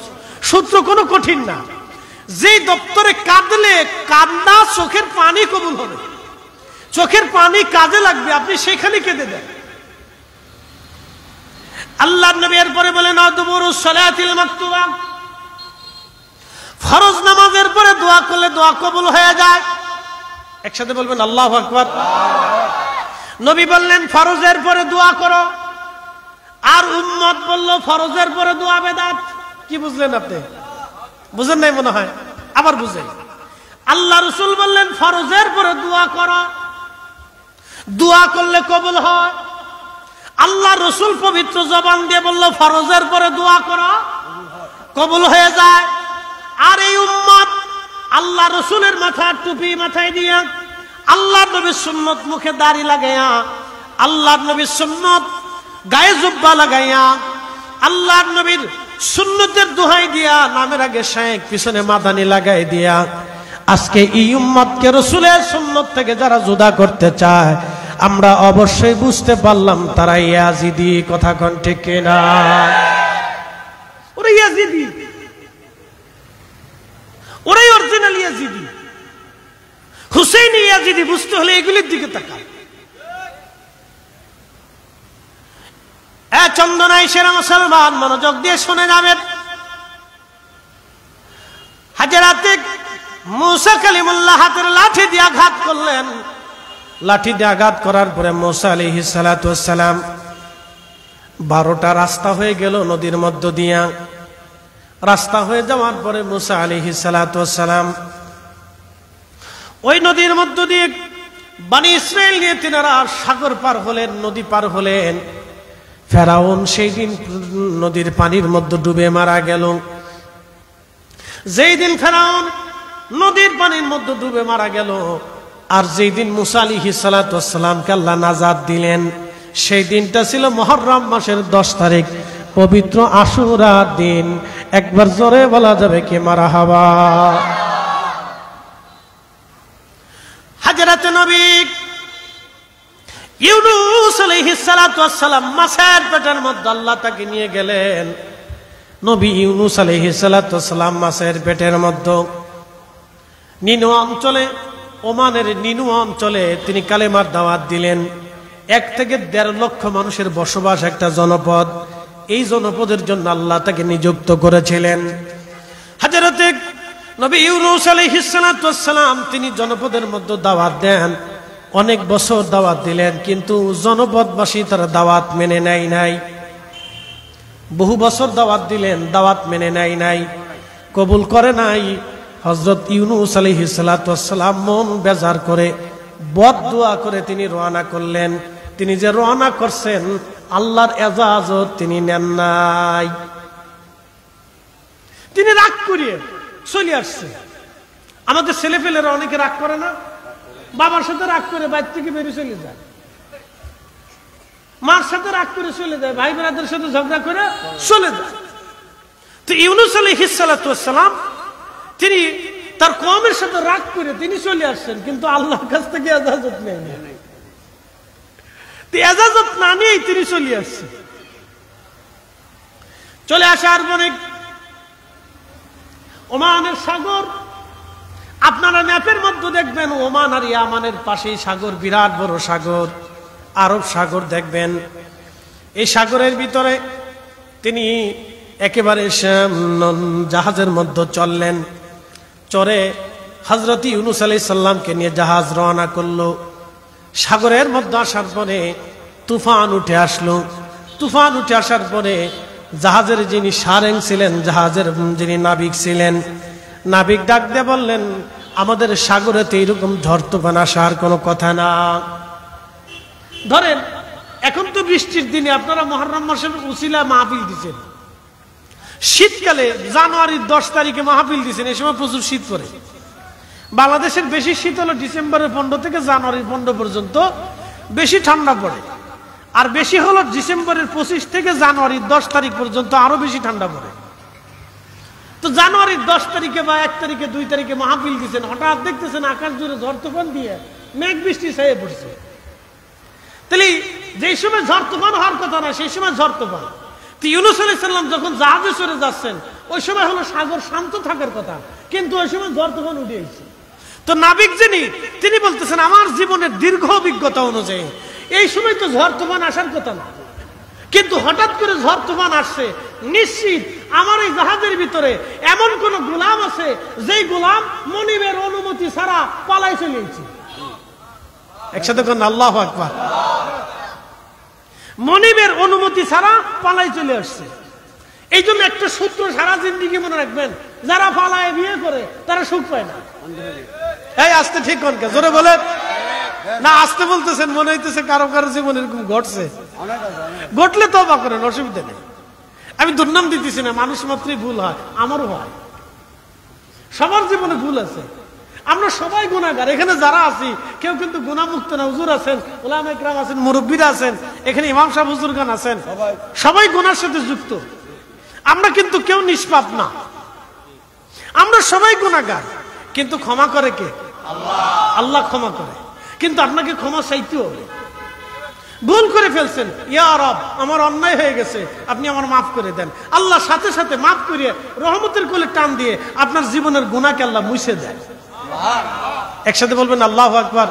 সূত্র কোনো কঠিন না। যে দপ্তরে কাঁদলে কান্না চোখের পানি কবুল হবে, চোখের পানি কাজে লাগবে, আপনি সেখানে কেঁদে দেন। আল্লাহর নবী এরপরে বলেন, আদবুরুস সালাতিল মাকতুবা, ফরজ নামাজের পরে দোয়া করলে দোয়া কবুল হয়ে যায়। একসাথে বলবেন আল্লাহু আকবার। নবী বললেন ফরজের পরে দোয়া করো, আর উম্মত বলল ফরজের পরে দোয়া বেদাত। কি বুঝলেন আপনি? বুঝেন নাই মনে হয়, আবার বুঝেন। আল্লাহ রাসূল বললেন ফরজের পরে দোয়া করো, দোয়া করলে কবুল হয়। আল্লাহ রাসূল পবিত্র জবান দিয়ে বলল ফরজের পরে দোয়া করো, কবুল হয়ে যায়। আর এই উম্মত আল্লাহ রসুলের মাথার টুপি মাথায় দিয়া, আল্লাহর নবীর সুন্নত মুখে দাড়ি লাগাইয়া, আল্লাহর নবীর সুন্নত গায়ে জুব্বা লাগাইয়া, আল্লাহর নবীর সুন্নতের দোহাই দিয়া, নামের আগে শেখ পিছনে মাদানি লাগাই দিয়া, আজকে এই উম্মতকে রসুলের সুন্নত থেকে যারা জুদা করতে চায়, আমরা অবশ্যই বুঝতে পারলাম তারা ইয়াজিদি। কথা কোন ঠিক কিনা? ওরা ইয়াজিদি, ওরাই অরিজিনাল ইয়াজিদি। হুসেইনি ইয়াজিদি বুঝতে হলে এগুলির দিকে তাকান। চন্দনাই সেরা মুসলমান মনোযোগ দিয়ে শুনে যাবেন। হাজরাতে মুসা কালিমুল্লাহ হাতের লাঠি দিয়ে আঘাত করলেন। লাঠি দিয়ে আঘাত করার পরে মুসা আলাইহিস সালাতু ওয়াস সালাম 12টা রাস্তা হয়ে গেল নদীর মধ্য দিয়া। রাস্তা হয়ে যাওয়ার পরে মুসা আলাইহিস সালাতু ওয়াস সালাম ওই নদীর মধ্য দিয়ে বনি ইসরাইল নিয়ে তিনারা সাগর পার হলেন, নদী পার হলেন। ফেরাউন সেই দিন নদীর পানির মধ্যে ডুবে মারা গেল। যেই দিন ফেরাউন নদীর পানির মধ্যে ডুবে মারা গেল, আর যেই দিন মুসা আলাইহিস সালাতু ওয়াস সালামকে আল্লাহ নাজাত দিলেন, সেই দিনটা ছিল মুহররম মাসের 10 তারিখ, পবিত্র আশুরার দিন। একবার জোরে বলা যাবে কি মারহাবা। হযরত নবী ইউনূস আলাইহিস সালাতু ওয়াস সালাম মাছের পেটের মধ্যে আল্লাহ তাকে নিয়ে গেলেন। নবী ইউনূস আলাইহিস সালাতু ওয়াস সালাম মাছের পেটের মধ্যে নিনু অঞ্চলে, ওমানের নিনু অঞ্চলে তিনি কালেমার দাওয়াত দিলেন। 1 থেকে 1.5 লক্ষ মানুষের বসবাস একটা জনপদ। এই জনপদের জন্য আল্লাহ তাকে নিযুক্ত করেছিলেন। হযরত নবী ইউনূস আলাইহিস সালাতু ওয়াস সালাম তিনি জনপদের মধ্যে দাওয়াত দেন। অনেক বছর দাওয়াত দিলেন, কিন্তু জনপদবাসী তারা দাওয়াত মেনে নেয় নাই। বহু বছর দাওয়াত দিলেন, দাওয়াত মেনে নেয় নাই, কবুল করে নাই। হযরত ইউনূস আলাইহিস সালাতু ওয়াস সালাম মন বেজার করে বদদুয়া করে তিনি রওনা করলেন। তিনি যে রওনা করছেন, আল্লাহর ইজাজত তিনি নেন নাই। তিনি রাগ করিয়ে চলে আসছে। আমাদের ছেলেপেলেরা অনেকে রাগ করে না? বাবার সাথে রাগ করে বাইর থেকে বেরিয়ে চলে যায়, মার সাথে রাগ করে চলে যায়, ভাই বোনদের সাথে ঝগড়া করে চলে যায়। তো ইউনূস আলাইহিস সালাতু ওয়াস সালাম তিনি তার কওমের সাথে রাগ করে তিনি চলে আসছেন, কিন্তু আল্লাহর কাছ থেকে ইজাজত নেন নাই। তো ইজাজত না নিয়েই তিনি চলে আসছেন। চলে আসার পরে ওমানের সাগর, আপনারা ম্যাপের মধ্যে দেখবেন ওমান আর ইয়ামানের পাশেই সাগর, বিরাট বড় সাগর, আরব সাগর দেখবেন। এই সাগরের ভিতরে তিনি একেবারে জাহাজের মধ্যে চললেন। চরে হযরত ইউনূস আলাইহিস সালামকে নিয়ে জাহাজ রওনা করলো। সাগরের মধ্যে আসার পরে তুফান উঠে আসলো। তুফান উঠে আসার পরে জাহাজের যিনি সারেং ছিলেন, জাহাজের যিনি নাবিক ছিলেন, নাবিক ডাক দিয়ে বললেন, আমাদের সাগরেতে এইরকম ঝড় তুফান আসার কোনো কথা না। ধরেন এখন তো বৃষ্টির দিনে আপনারা মুহররম মাসের উসিলা মাহফিল দিচ্ছেন, শীতকালে জানুয়ারির 10 তারিখে মাহফিল দিচ্ছেন, এই সময় প্রচুর শীত পড়ে। বাংলাদেশের বেশি শীত হলো ডিসেম্বরের 15 থেকে জানুয়ারির 15 পর্যন্ত বেশি ঠান্ডা পড়ে, আর বেশি হলো ডিসেম্বরের 25 থেকে জানুয়ারির 10 তারিখ পর্যন্ত আরো বেশি ঠান্ডা পড়ে। তো জানুয়ারির 10 তারিখে বা 1 তারিখে 2 তারিখে মাহফিল দিচ্ছেন, হঠাৎ দেখতেছেন আকাশ জুড়ে ঝড় তুফান দিয়ে মেঘ বৃষ্টি ছায়ে পড়ছে। তাহলে যেই সময় ঝড় তুফান হওয়ার কথা না, সেই সময় ঝড় তুফান। তো ইউনূস আলাইহিস সালাম যখন জাহাজে চড়ে যাচ্ছেন, ওই সময় হলো সাগর শান্ত থাকার কথা, কিন্তু ওই সময় ঝড় তুফান উঠে এসেছে। তো নাবিক যিনি, তিনি বলতেছেন, আমার জীবনের দীর্ঘ অভিজ্ঞতা অনুযায়ী এই সময় তো ঝড় তুফান আসার কথা না, কিন্তু হঠাৎ করে ঝড় তুফান আসছে। নিশ্চিত আমার এই জাহাজের ভিতরে এমন কোন গোলাম আছে, যেই গোলাম মনিবের অনুমতি ছাড়া পালাই চলে গেছে। একসাথে কোন আল্লাহু আকবার। মনিবের অনুমতি ছাড়া পালাই চলে আসছে। এই জন্য একটা সূত্র সারা জিন্দেগি মনে রাখবেন, যারা পালায় বিয়ে করে তারা সুখ পায় না। এই আসতে ঠিক কোন কে জোরে বলেন না, আসতে বলতেছেন, মনে হইতেছে কারো কারো জীবনে এরকম ঘটছে। ঘটলে তওবা করেন, অসুবিধা নেই। আমি দুর্নাম দিতেছি না, মানুষ মাত্রই ভুল হয়, আমারও হয়, সবার জীবনে ভুল আছে। আমরা সবাই গুনাহগার। এখানে যারা আছি কেউ কিন্তু গুনাহমুক্ত না। হুজুর আছেন, উলামায়ে কেরাম আছেন, মুরব্বিরা আছেন, এখানে ইমাম সাহেব হুজুরগণ আছেন, সবাই গুনার সাথে যুক্ত। আমরা কিন্তু কেউ নিষ্পাপ না, আমরা সবাই গুনাহগার। কিন্তু ক্ষমা করে কে? আল্লাহ। আল্লাহ ক্ষমা করে, কিন্তু আপনাকে ক্ষমা চাইতে হবে। ভুল করে ফেলছেন, ইয়া রব আমার অন্যায় হয়ে গেছে, আপনি আমার মাফ করে দেন। আল্লাহ সাথে সাথে মাফ করিয়ে রহমতের কোলে টান দিয়ে আপনার জীবনের গুনাহকে আল্লাহ মুছে দেয়। একসাথে বলবেন আল্লাহু আকবার।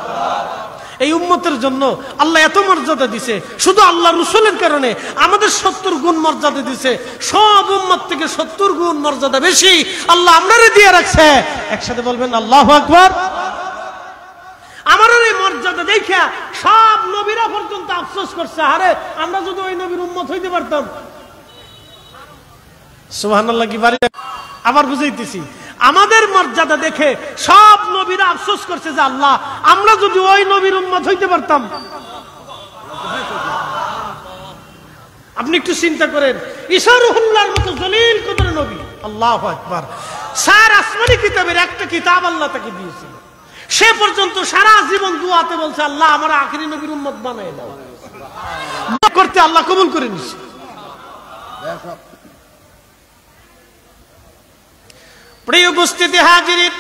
এই উম্মতের জন্য আল্লাহ এত মর্যাদা দিছে, শুধু আল্লাহ রাসূলের কারণে আমাদের 70 গুণ মর্যাদা দিছে। সব উম্মত থেকে 70 গুণ মর্যাদা বেশি আল্লাহ আমরারে দিয়ে রাখছে। একসাথে বলবেন আল্লাহু আকবার। আমাদের এই মর্যাদা দেখা সব নবীরা পর্যন্ত আফসোস করছে, আরে আমরা যদি ওই নবীর উম্মত হইতে পারতাম। সুবহানাল্লাহ কি পারি। আবার বুঝাইতেছি, আমাদের মর্যাদা দেখে সব নবীরা আফসোস করছে যে আল্লাহ, আমরা যদি ওই নবীর উম্মত হইতে পারতাম। আপনি একটু চিন্তা করেন, ঈসা রুহুল্লাহর মতো জলিল কদর নবী, আল্লাহু আকবার, সার আসমানি কিতাবের একটা কিতাব আল্লাহ তাকে দিয়েছিল, সে পর্যন্ত সারা জীবন দুয়াতে বলছে আল্লাহ আমার আখিরি নবীর উম্মত বানায় দাও, করতে আল্লাহ কবুল করে নিছে। প্রিয় উপস্থিতি হাজিরিন,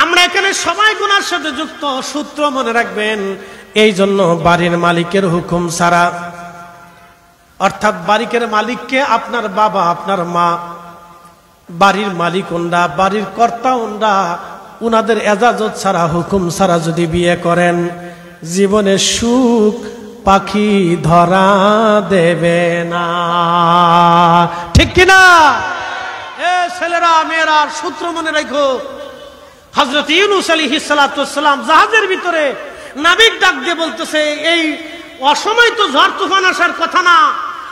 আমরা এখানে সবাই গুনার সাথে যুক্ত, সূত্র মনে রাখবেন। এই জন্য বাড়ির মালিকের হুকুম ছাড়া, অর্থাৎ বাড়ির মালিককে আপনার বাবা, আপনার মা, বাড়ির মালিক ওনরা, বাড়ির কর্তা ওনরা, উনাদের এজাজত ছাড়া, হুকুম ছাড়া যদি বিয়ে করেন, জীবনে সুখ পাখি ধরা দেবে না। ঠিক কিনা? এ ছেলেরা মেয়েরা, সূত্র মনে রাখো। হযরত ইউনূস আলাইহিস সালাতু ওয়াস সালাম জাহাজের ভিতরে নাবিক ডাক দিয়ে বলতেছে, এই অসময় তো ঝড় তুফান আসার কথা না,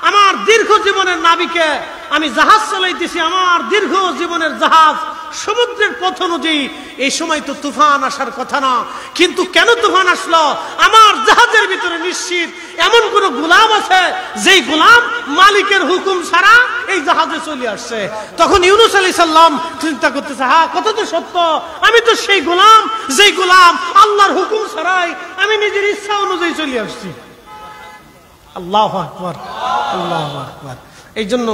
আমার দীর্ঘ জীবনের নাবিকে আমি জাহাজ চালাইতেছি, আমার দীর্ঘ জীবনের জাহাজ সমুদ্রের পথ অনুযায়ী, এই সময় তো তুফান আসার কথা না, কিন্তু কেন তুফান আসলো? আমার জাহাজের ভিতরে নিশ্চিত এমন কোন গোলাম আছে যেই গোলাম মালিকের হুকুম ছাড়া এই জাহাজে চলে আসছে। তখন ইউনূস আলাইহিস সালাম চিন্তা করতেছে, হ্যাঁ কথা তো সত্য, আমি তো সেই গোলাম যেই গোলাম আল্লাহর হুকুম ছাড়াই আমি নিজের ইচ্ছা অনুযায়ী চলে আসছি। আল্লাহু আকবার, আল্লাহু আকবার। এই জন্য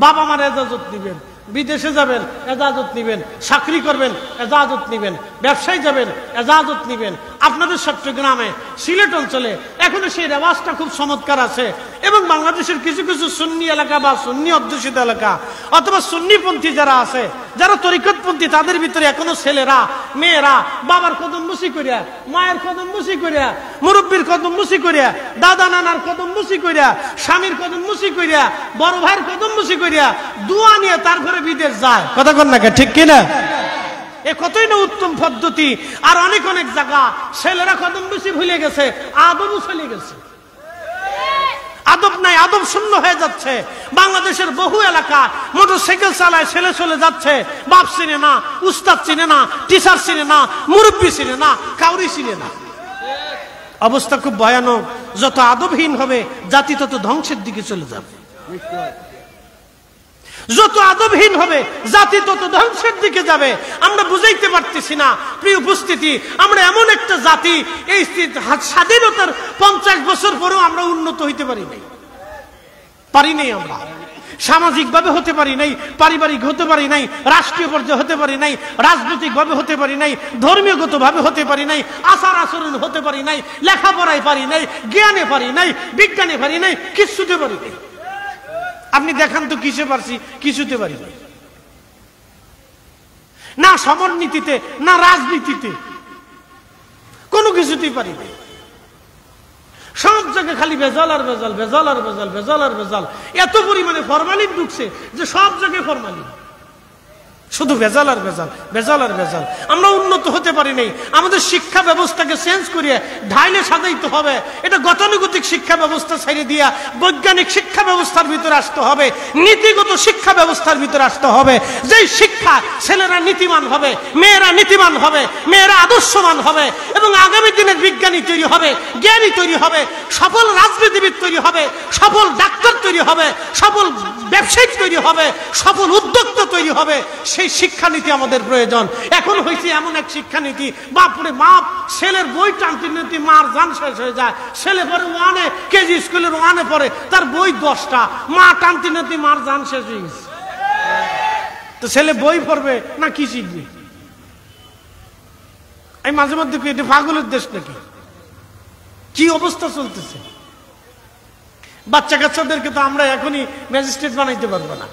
বাবা মার এজাজত নিবেন, বিদেশে যাবেন এজাজত নিবেন, চাকরি করবেন এজাজত নিবেন, ব্যবসায় যাবেন এজাজত নিবেন। আপনাদের চট্টগ্রামে, সিলেট অঞ্চলে এখনো সেই রেওয়াজটা খুব চমৎকার আছে, এবং বাংলাদেশের কিছু কিছু সুন্নি এলাকা বা সুন্নি অধ্যুষিত এলাকা অথবা সুন্নিপন্থী যারা আছে, যারা তরিকতপন্থী, তাদের ভিতরে এখনো ছেলেরা মেয়েরা বাবার কদম মুসি করিয়া, মায়ের কদম মুসি করিয়া, মুরব্বীর কদম মুসি করিয়া, দাদা নানার কদম মুসি করিয়া, স্বামীর কদম মুসি করিয়া, বড় ভাইয়ের কদম মুসি করিয়া দোয়া নিয়ে তার ঘরে বিদেশ যায়। কথা কন না, ঠিক কিনা? এ কতই না উত্তম পদ্ধতি। আর অনেক অনেক জায়গা ছেলেরা কদম বেশি ভুলে গেছে, আদবও চলে গেছে, আদব নাই, আদব শূন্য হয়ে যাচ্ছে। বাংলাদেশের বহু এলাকা মোটরসাইকেল চালায় ছেলে চলে যাচ্ছে, বাপ চিনে না, উস্তাদ চিনে না, টিচার চিনে না, মুরব্বী চিনে না, কাউরি চিনে না। অবস্থা খুব ভয়ানক। যত আদবহীন হবে জাতি তত ধ্বংসের দিকে চলে যাবে, যত আদবহীন হবে জাতি তত ধ্বংসের দিকে যাবে। আমরা বুঝাইতে পারতেছি না। প্রিয় উপস্থিতি, আমরা এমন একটা জাতি, এই স্বাধীনতার 50 বছর পরেও আমরা উন্নত হইতে পারি নাই, আমরা সামাজিক ভাবে হতে পারি নাই, পারিবারিক হতে পারি নাই, রাষ্ট্রীয় পর্যায়ে হতে পারি নাই, রাজনৈতিক ভাবে হতে পারি নাই, ধর্মীয়গত ভাবে হতে পারি নাই, আচার আচরণ হতে পারি নাই, লেখাপড়ায় পারি নাই, জ্ঞানে পারি নাই, বিজ্ঞানে পারি নাই, কিছুতে পারি নাই। আপনি দেখান তো কিসে পারছি? কিছুতে পারি না, সমরনীতিতে না রাজনীতিতে, কোনো কিছুতেই পারি না। সব জায়গায় খালি ভেজাল আর ভেজাল, ভেজাল আর ভেজাল, ভেজাল আর ভেজাল। এত পরিমাণে ফরমালিন ঢুকছে যে সব জায়গায় ফরমালিন, শুধু ভেজাল আর ভেজাল, ভেজাল আর ভেজাল। আমরা উন্নত হতে পারি নাই। আমাদের শিক্ষা ব্যবস্থাকে চেঞ্জ করিয়ে ঢাইলে সাজাইতে হবে। এটা গতানুগতিক শিক্ষা ব্যবস্থা ছেড়ে দিয়া বৈজ্ঞানিক শিক্ষা ব্যবস্থার ভিতরে আসতে হবে, নীতিগত শিক্ষা ব্যবস্থার ভিতরে আসতে হবে। যেই শিক্ষা ছেলেরা নীতিমান হবে, মেয়েরা নীতিমান হবে, মেয়েরা আদর্শবান হবে, এবং আগামী দিনের বিজ্ঞানী তৈরি হবে, জ্ঞানী তৈরি হবে, সফল রাজনীতিবিদ তৈরি হবে, সফল ডাক্তার তৈরি হবে, সফল ব্যবসায়িক তৈরি হবে, সফল উদ্যোক্তা তৈরি হবে। সেই শিক্ষানীতি আমাদের প্রয়োজন। এখন হয়েছে এমন এক শিক্ষানীতি, বাপরে বাপ, ছেলের বই টানতে নিতে মার জান শেষ হয়ে যায়। ছেলে পরে ওয়ানে, কেজি স্কুলের ওয়ানে পড়ে, তার বই 10টা, মা টানতে নিতে মার জান শেষ হয়ে গেছে। তো ছেলে বই পড়বে না কি শিখবে? আমি মাঝে মধ্যে এটা পাগলের দেশ নাকি? কি অবস্থা চলতেছে? বাচ্চা কাচ্চাদেরকে তো আমরা এখনই ম্যাজিস্ট্রেট বানাইতে পারবো না।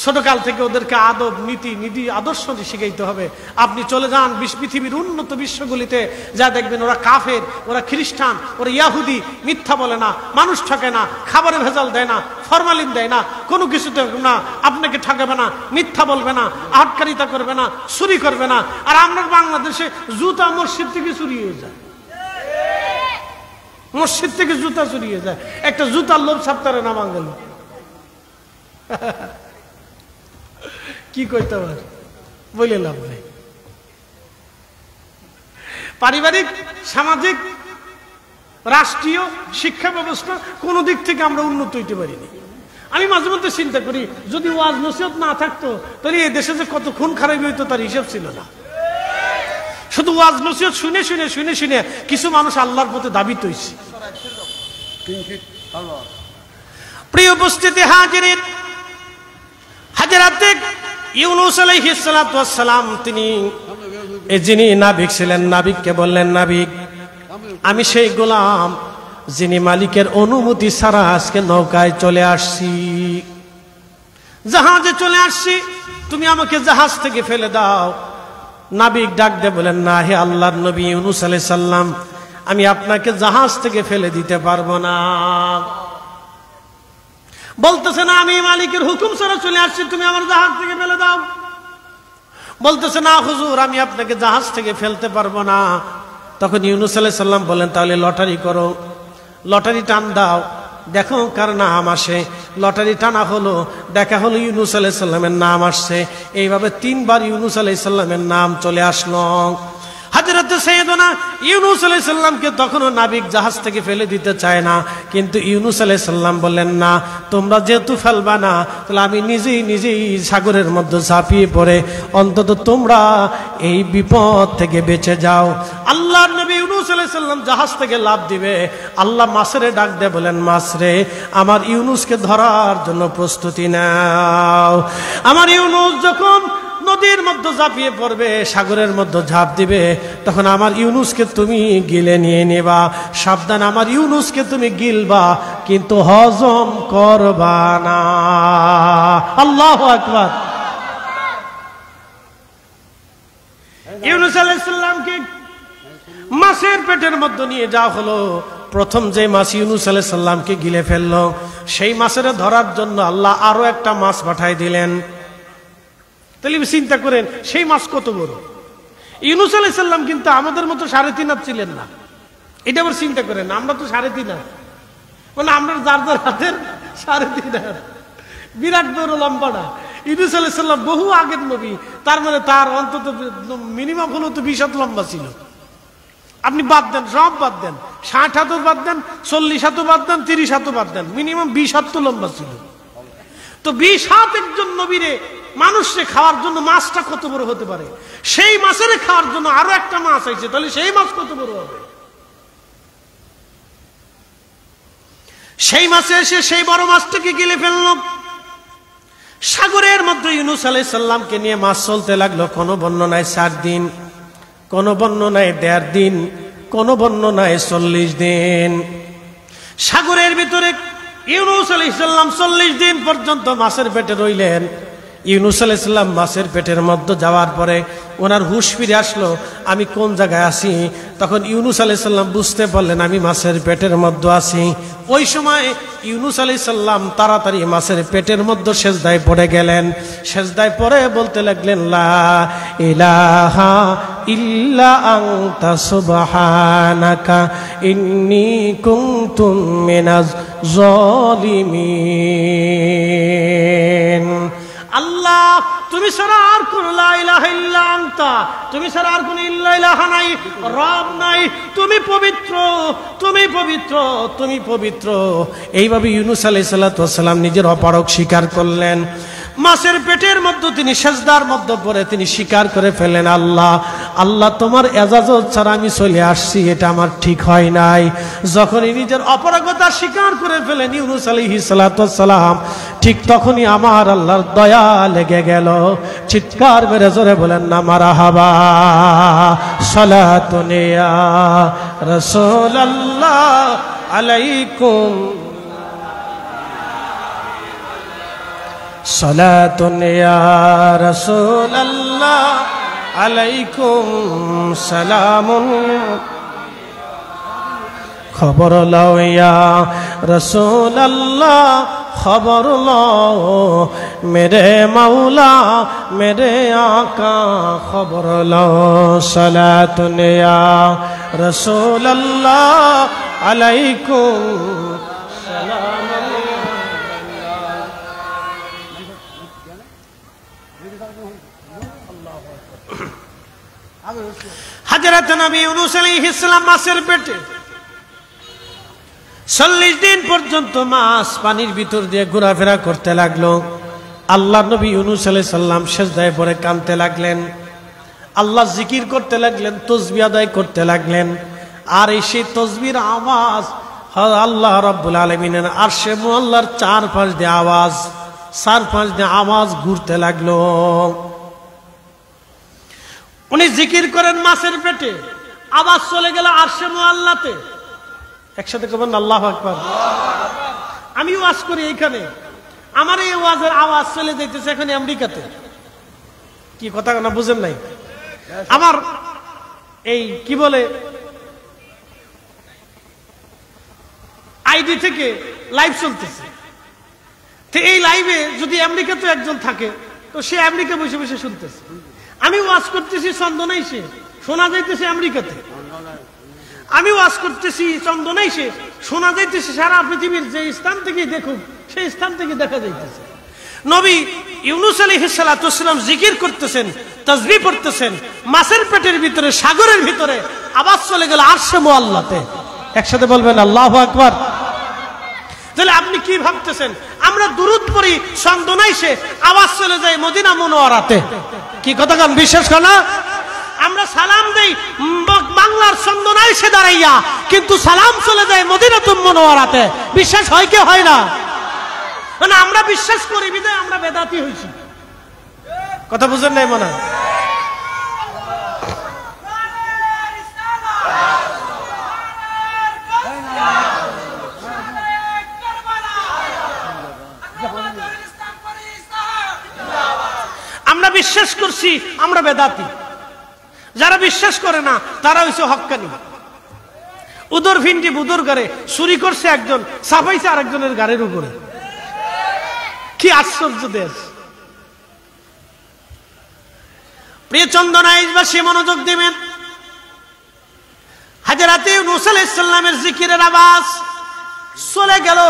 ছোটকাল থেকে ওদেরকে আদব, নীতি আদর্শ শিখাইতে হবে। আপনি চলে যান পৃথিবীর উন্নত বিশ্বগুলিতে, যা দেখবেন ওরা কাফের, ওরা খ্রিস্টান, ওরা ইয়াহুদি, মিথ্যা বলে না, মানুষ ঠকে না, খাবারে ভেজাল দেয় না, ফরমালিন দেয় না, কোনো কিছুতে না, আপনাকে ঠকাবে না, মিথ্যা বলবে না, আটকারিতা করবে না, চুরি করবে না। আর আমরা বাংলাদেশে জুতা মসজিদ থেকে চুরি হয়ে যায়, মসজিদ থেকে জুতা চুরি হয়ে যায়। একটা জুতার লোভ সাপ্তাহে নামা গেল। কি কইতে পারে বলে লাভ নেই। পারিবারিক, সামাজিক, রাষ্ট্রীয় শিক্ষা ব্যবস্থা কোন দিক থেকে আমরা উন্নত হইতে পারিনি। আমি মাঝে মধ্যে চিন্তা করি, যদি ওয়াজ নসিহত না থাকতো তাহলে এই দেশে যে কত খুন খারাপ হইতো তার হিসাব ছিল না। শুধু ওয়াজ নসিহত শুনে শুনে শুনে শুনে কিছু মানুষ আল্লাহর পথে দাবিত হইছে। প্রিয় উপস্থিতি হাজিরিন, হযরত ইউনূস আলাইহিস সালাতু ওয়াস সালাম তিনি যিনি নাবিক ছিলেন, নাবিককে বললেন, নাবিক আমি সেই গোলাম যিনি মালিকের অনুমতি ছাড়া আজকে নৌকায় চলে আসছি, জাহাজে চলে আসছি, তুমি আমাকে জাহাজ থেকে ফেলে দাও। নাবিক ডাক দিয়ে বলেন, না হে আল্লাহর নবী ইউনূস আলাইহিস সালাম, আমি আপনাকে জাহাজ থেকে ফেলে দিতে পারবো না। বলতেছে না আমি মালিকের হুকুম ছাড়া চলে আসছি, তুমি আমার জাহাজ থেকে ফেলে দাও। বলতেছে না হুজুর আমি আপনাকে জাহাজ থেকে ফেলতে পারবো না। তখন ইউনূস আলাইহিস সালাম বলেন, তাহলে লটারি করো, লটারি টান দাও, দেখো কার নাম আসে। লটারি টানা হলো, দেখা হলো ইউনূস আলাইহিস সালামের নাম আসছে। এইভাবে 3 বার ইউনূস আলাইহিস সালামের নাম চলে আসলো। হযরত সাইয়েদনা ইউনূস আলাইহিস সালামকে তখনও নাবিক জাহাজ থেকে ফেলে দিতে চায় না, কিন্তু ইউনূস আলাইহিস সালাম বললেন, না তোমরা যেহেতু ফেলবা না, তাহলে আমি নিজেই সাগরের মধ্যে ঝাঁপিয়ে পড়ে অন্তত তোমরা এই বিপদ থেকে বেঁচে যাও। আল্লাহর নবী ইউনূস আলাইহিস সালাম জাহাজ থেকে লাফ দিবে, আল্লাহ মাছরে ডাক দিয়ে বলেন, মাছরে আমার ইউনূসকে ধরার জন্য প্রস্তুতি নাও। আমার ইউনূস যখন নদীর মধ্যে ঝাঁপিয়ে পড়বে, সাগরের মধ্যে ঝাঁপ দিবে, তখন আমার ইউনূসকে তুমি গিলে নিয়ে নেবা। সাবধান, আমার ইউনূসকে তুমি গিলবা কিন্তু হজম করবা না। আল্লাহু আকবার। ইউনূস আলাইহিস সালামকে মাছের পেটের মধ্যে নিয়ে যাওয়া হলো। প্রথম যে মাছ ইউনূস আলাইহিস সালামকে গিলে ফেললো, সেই মাছের ধরার জন্য আল্লাহ আরো একটা মাছ পাঠাই দিলেন। তাহলে চিন্তা করেন সেই মাছ কত বড়। ইউনূস আলাইহিস সালাম কিন্তু আমাদের মতো 3.5 হাত ছিলেন না। এটা আবার চিন্তা করেন, আমরা তো 3.5 হাত, মানে আমরা যার হাতের 3.5 হাত, বিরাট বড় লম্বাটা। ইউনূস আলাইহিস সালাম বহু আগের নবী, তার মানে তার অন্তত মিনিমাম হলো তো 20 হাত লম্বা ছিল। আপনি বাদ দেন, সব বাদ দেন, 60 হাতও বাদ দেন, 40 হাতও বাদ দেন, 30 হাতও বাদ দেন, মিনিমাম 20 হাত তো লম্বা ছিল। তো 20 হাত একজন নবীরে মানুষকে খাওয়ার জন্য মাছটা কত বড় হতে পারে? সেই মাছের খাওয়ার জন্য আরো একটা মাছ আইছে, তাহলে সেই মাছ কত বড় হবে? সেই মাছে এসে সেই বড় মাছটাকে গিলে ফেলল। সাগরের মধ্যে ইউনূস আলাইহিস সালামকে নিয়ে মাছ চলতে লাগলো। কোন বর্ণনায় 4 দিন, কোন বর্ণনায় 1.5 দিন, কোন বর্ণনায় 40 দিন। সাগরের ভিতরে ইউনূস আলাইহিস সালাম 40 দিন পর্যন্ত মাছের পেটে রইলেন। ইউনূস আলাইহিস সালাম মাছের পেটের মধ্যে যাওয়ার পরে ওনার হুঁশ ফিরে আসলো, আমি কোন জায়গায় আছি। তখন ইউনূস আলাইহিস সালাম বুঝতে পারলেন আমি মাছের পেটের মধ্যে আছি। ওই সময় ইউনূস আলাইহিস সালাম তাড়াতাড়ি মাছের পেটের মধ্যে সেজদায় পড়ে গেলেন। সেজদায় পড়ে বলতে লাগলেন, লা ইলাহা ইল্লা আনতা সুবহানাকা ইন্নী কুনতু মিনাজ জালিমিন। আল্লাহ তুমি ছাড়া আর কোন লা ইলাহা ইল্লা আনতা, তুমি ছাড়া আর কোন ইলাহা নাই, রব নাই, তুমি পবিত্র, তুমি পবিত্র, তুমি পবিত্র। এইভাবে ইউনূস আলাইহিস সালাম নিজের অপারগ স্বীকার করলেন। মাছের পেটের মধ্যে তিনি সেজদার মধ্যে পড়ে তিনি স্বীকার করে ফেললেন, আল্লাহ আল্লাহ তোমার এজাজত ছাড়া আমি চলে আসছি, এটা আমার ঠিক হয় নাই। যখনই নিজের অপারগতা স্বীকার করে ফেলেন ইউনূস আলাইহিস সালাম, ঠিক তখনই আমার আল্লাহর দয়া লেগে গেল। চিৎকার মেরে জোরে বলেন না মারহাবা। সালাতুন ইয়া রাসূলুল্লাহ আলাইকুম, সালাতুন ইয়া রাসূলুল্লাহ আলাইকুম সালামুন। খবর লও ইয়া রাসূলুল্লাহ, খবর লও মেরে মাওলা মেরে আকা, খবর লও। সালাতুন ইয়া রাসূলুল্লাহ আলাইকুম সালামুন। হযরত নবী ইউনূস আলাইহিস সালাম মাছের পেটে 40 দিন পর্যন্ত মাছ পানির ভিতর দিয়ে ঘোরাফেরা করতে লাগলো। আল্লাহর নবী ইউনূস আলাইহিস সালাম সিজদায় পড়ে কাঁদতে লাগলেন, আল্লাহ জিকির করতে লাগলেন, তাসবিহ আদায় করতে লাগলেন। আর এই সেই তাসবিহর আওয়াজ আল্লাহ রাব্বুল আলামিনের আরশে মুআল্লার চারপাশ দিয়ে আওয়াজ ঘুরতে লাগলো। উনি জিকির করেন মাছের পেটে, আওয়াজ চলে গেল আরশে মুআল্লাতে। একসাথে কবেন আল্লাহু আকবার। আমি ওয়াজ করি এইখানে, আমার এই ওয়াজের আওয়াজ চলে যাইতেছে এখানে আমেরিকাতে। কি কথা না বুঝেন নাই? আমার এই কি বলে আইডি থেকে লাইভ চলতেছে, তো এই লাইভে যদি আমেরিকাতে একজন থাকে তো সে আমেরিকা বসে বসে শুনতেছে। আমি ওয়াজ করতেছি চন্দনাই, সে শোনা যাইতেছে আমেরিকাতে। আমি ওয়াজ করতেছি চন্দনাই, সে শোনা যাইতেছে সারা পৃথিবীর যে স্থান থেকে দেখুক সেই স্থান থেকে দেখা যাইতেছে। নবী ইউনূস আলাইহিস সালাতু ওয়াসসালাম জিকির করতেছেন, তাসবিহ পড়তেছেন, মাছের পেটের ভিতরে, সাগরের ভিতরে আওয়াজ চলে গেল আরশে মুআল্লাতে। একসাথে বলবেন আল্লাহু আকবার। তাহলে আপনি কি ভাবতেছেন আমরা দুরূদ পড়ি চন্দনাই, সে আওয়াজ চলে যায় মদিনা মুনওয়ারাতে? কি কথা গান বিশ্বাস করে না? আমরা সালাম দেই বাংলার চন্দনাই সে দাঁড়াইয়া, কিন্তু সালাম চলে যায় মদিনাতুল মুনওয়ারাতে। বিশ্বাস হয় কি হয় না? মানে আমরা বিশ্বাস করি বিধায় আমরা বেদাতি হইছি। কথা বুঝেন নাই মনে হয়? আমরা বিশ্বাস করছি আমরা বেদাতি। যারা বিশ্বাস করে না তারা হইছে হক্কানি। উদর ভিন্ডি বুদর গারে চুরি করছে একজন, চাপাইছে আরেকজনের গাড়ির উপরে। কি আশ্চর্য দেশ! প্রিয় চন্দনাইশবাসী মনোযোগ দিবেন। হযরত ইউনূস আলাইহিস সালামের জিকিরের আওয়াজ চলে গেল,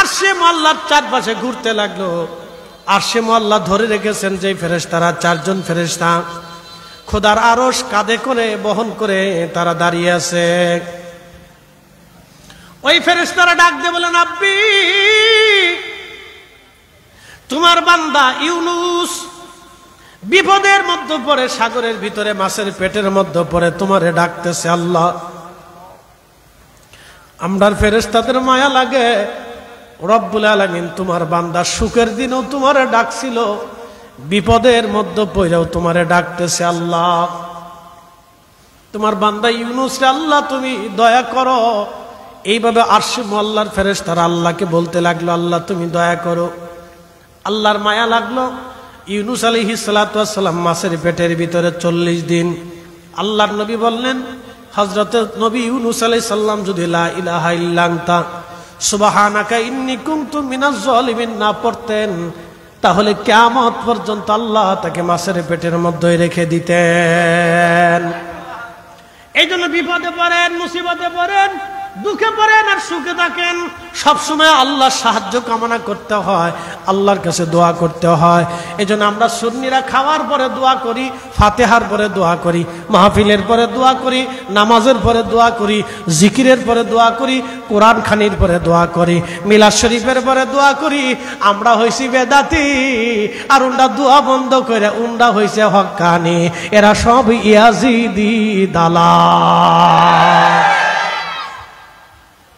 আরশে মুআল্লার চারপাশে ঘুরতে লাগলো। আরশে মুআল্লা ধরে রেখেছেন যে ফেরেশতারা, 4 জন ফেরেশতা খোদার আরশ কাঁধে করে বহন করে তারা দাঁড়িয়ে আছে। ওই ফেরেশতারা ডাক দিয়ে বলেন, আব্বি তোমার বান্দা ইউনূস বিপদের মধ্যে পড়ে, সাগরের ভিতরে মাছের পেটের মধ্যে পড়ে তোমারে ডাকতেছে। আল্লাহ, আমরার ফেরেশতাদের মায়া লাগে। রব্বুল আলামিন তোমার বান্দা সুখের দিনও তোমারে ডাকছিল, বিপদের মধ্যে পড়েও তোমারে ডাকতেছে। আল্লাহ, তোমার বান্দা ইউনূস রে আল্লাহ তুমি দয়া করো। এইভাবে আরশে মুআল্লার ফেরেশতারা আল্লাহকে বলতে লাগলো, আল্লাহ তুমি দয়া করো। আল্লাহর মায়া লাগলো। ইউনূস আলাইহিস সালাতু ওয়াস সালাম মাছের পেটের ভিতরে 40 দিন। আল্লাহর নবী বললেন, হযরত নবী ইউনূস আলাইহিস সালাম যদি লা ইলাহা ইল্লা আনতা সুবহানাকা ইন্নী কুনতু মিনাজ জালিমিন না পড়তেন, তাহলে কিয়ামত পর্যন্ত আল্লাহ তাকে মাছের পেটের মধ্যে রেখে দিতেন। এই জন্য বিপদে পড়েন, মুসিবতে পড়েন, দুঃখে পড়েন আর সুখে থাকেন, সবসময় আল্লাহর সাহায্য কামনা করতে হয়, আল্লাহর কাছে দোয়া করতে হয়। এই জন্য আমরা সুন্নিরা খাওয়ার পরে দোয়া করি, ফাতিহার পরে দোয়া করি, মাহফিলের পরে দোয়া করি, নামাজের পরে দোয়া করি, জিকিরের পরে দোয়া করি, কোরআন খানির পরে দোয়া করি, মিলাদ শরীফের পরে দোয়া করি। আমরা হইছি বেদাতি, আর উন্ডা দোয়া বন্ধ করে উন্ডা হইছে হক্কানি। এরা সব ইয়াজিদি দালাল।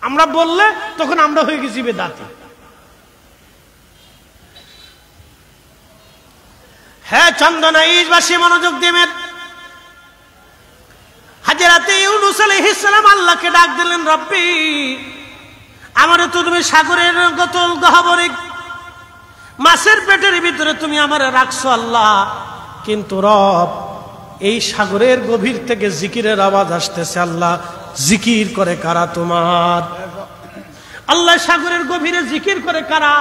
আমরা বললে তখন আমরা হয়ে গেছি বেদাতি। হ্যাঁ চন্দনাইশবাসী মনোযোগ দিবেন। হযরত ইউনূস আলাইহিস সালাম আল্লাহকে ডাক দিলেন, রব্বি আমারে তো তুমি সাগরের গতল গহ্বরে মাছের পেটের ভিতরে তুমি আমারে রাখছো আল্লাহ, কিন্তু রব এই সাগরের গভীর থেকে জিকিরের আওয়াজ আসতেছে। আল্লাহ, জিকির করে কারা তোমার? আল্লাহ সাগরের গভীরে জিকির করে কারা?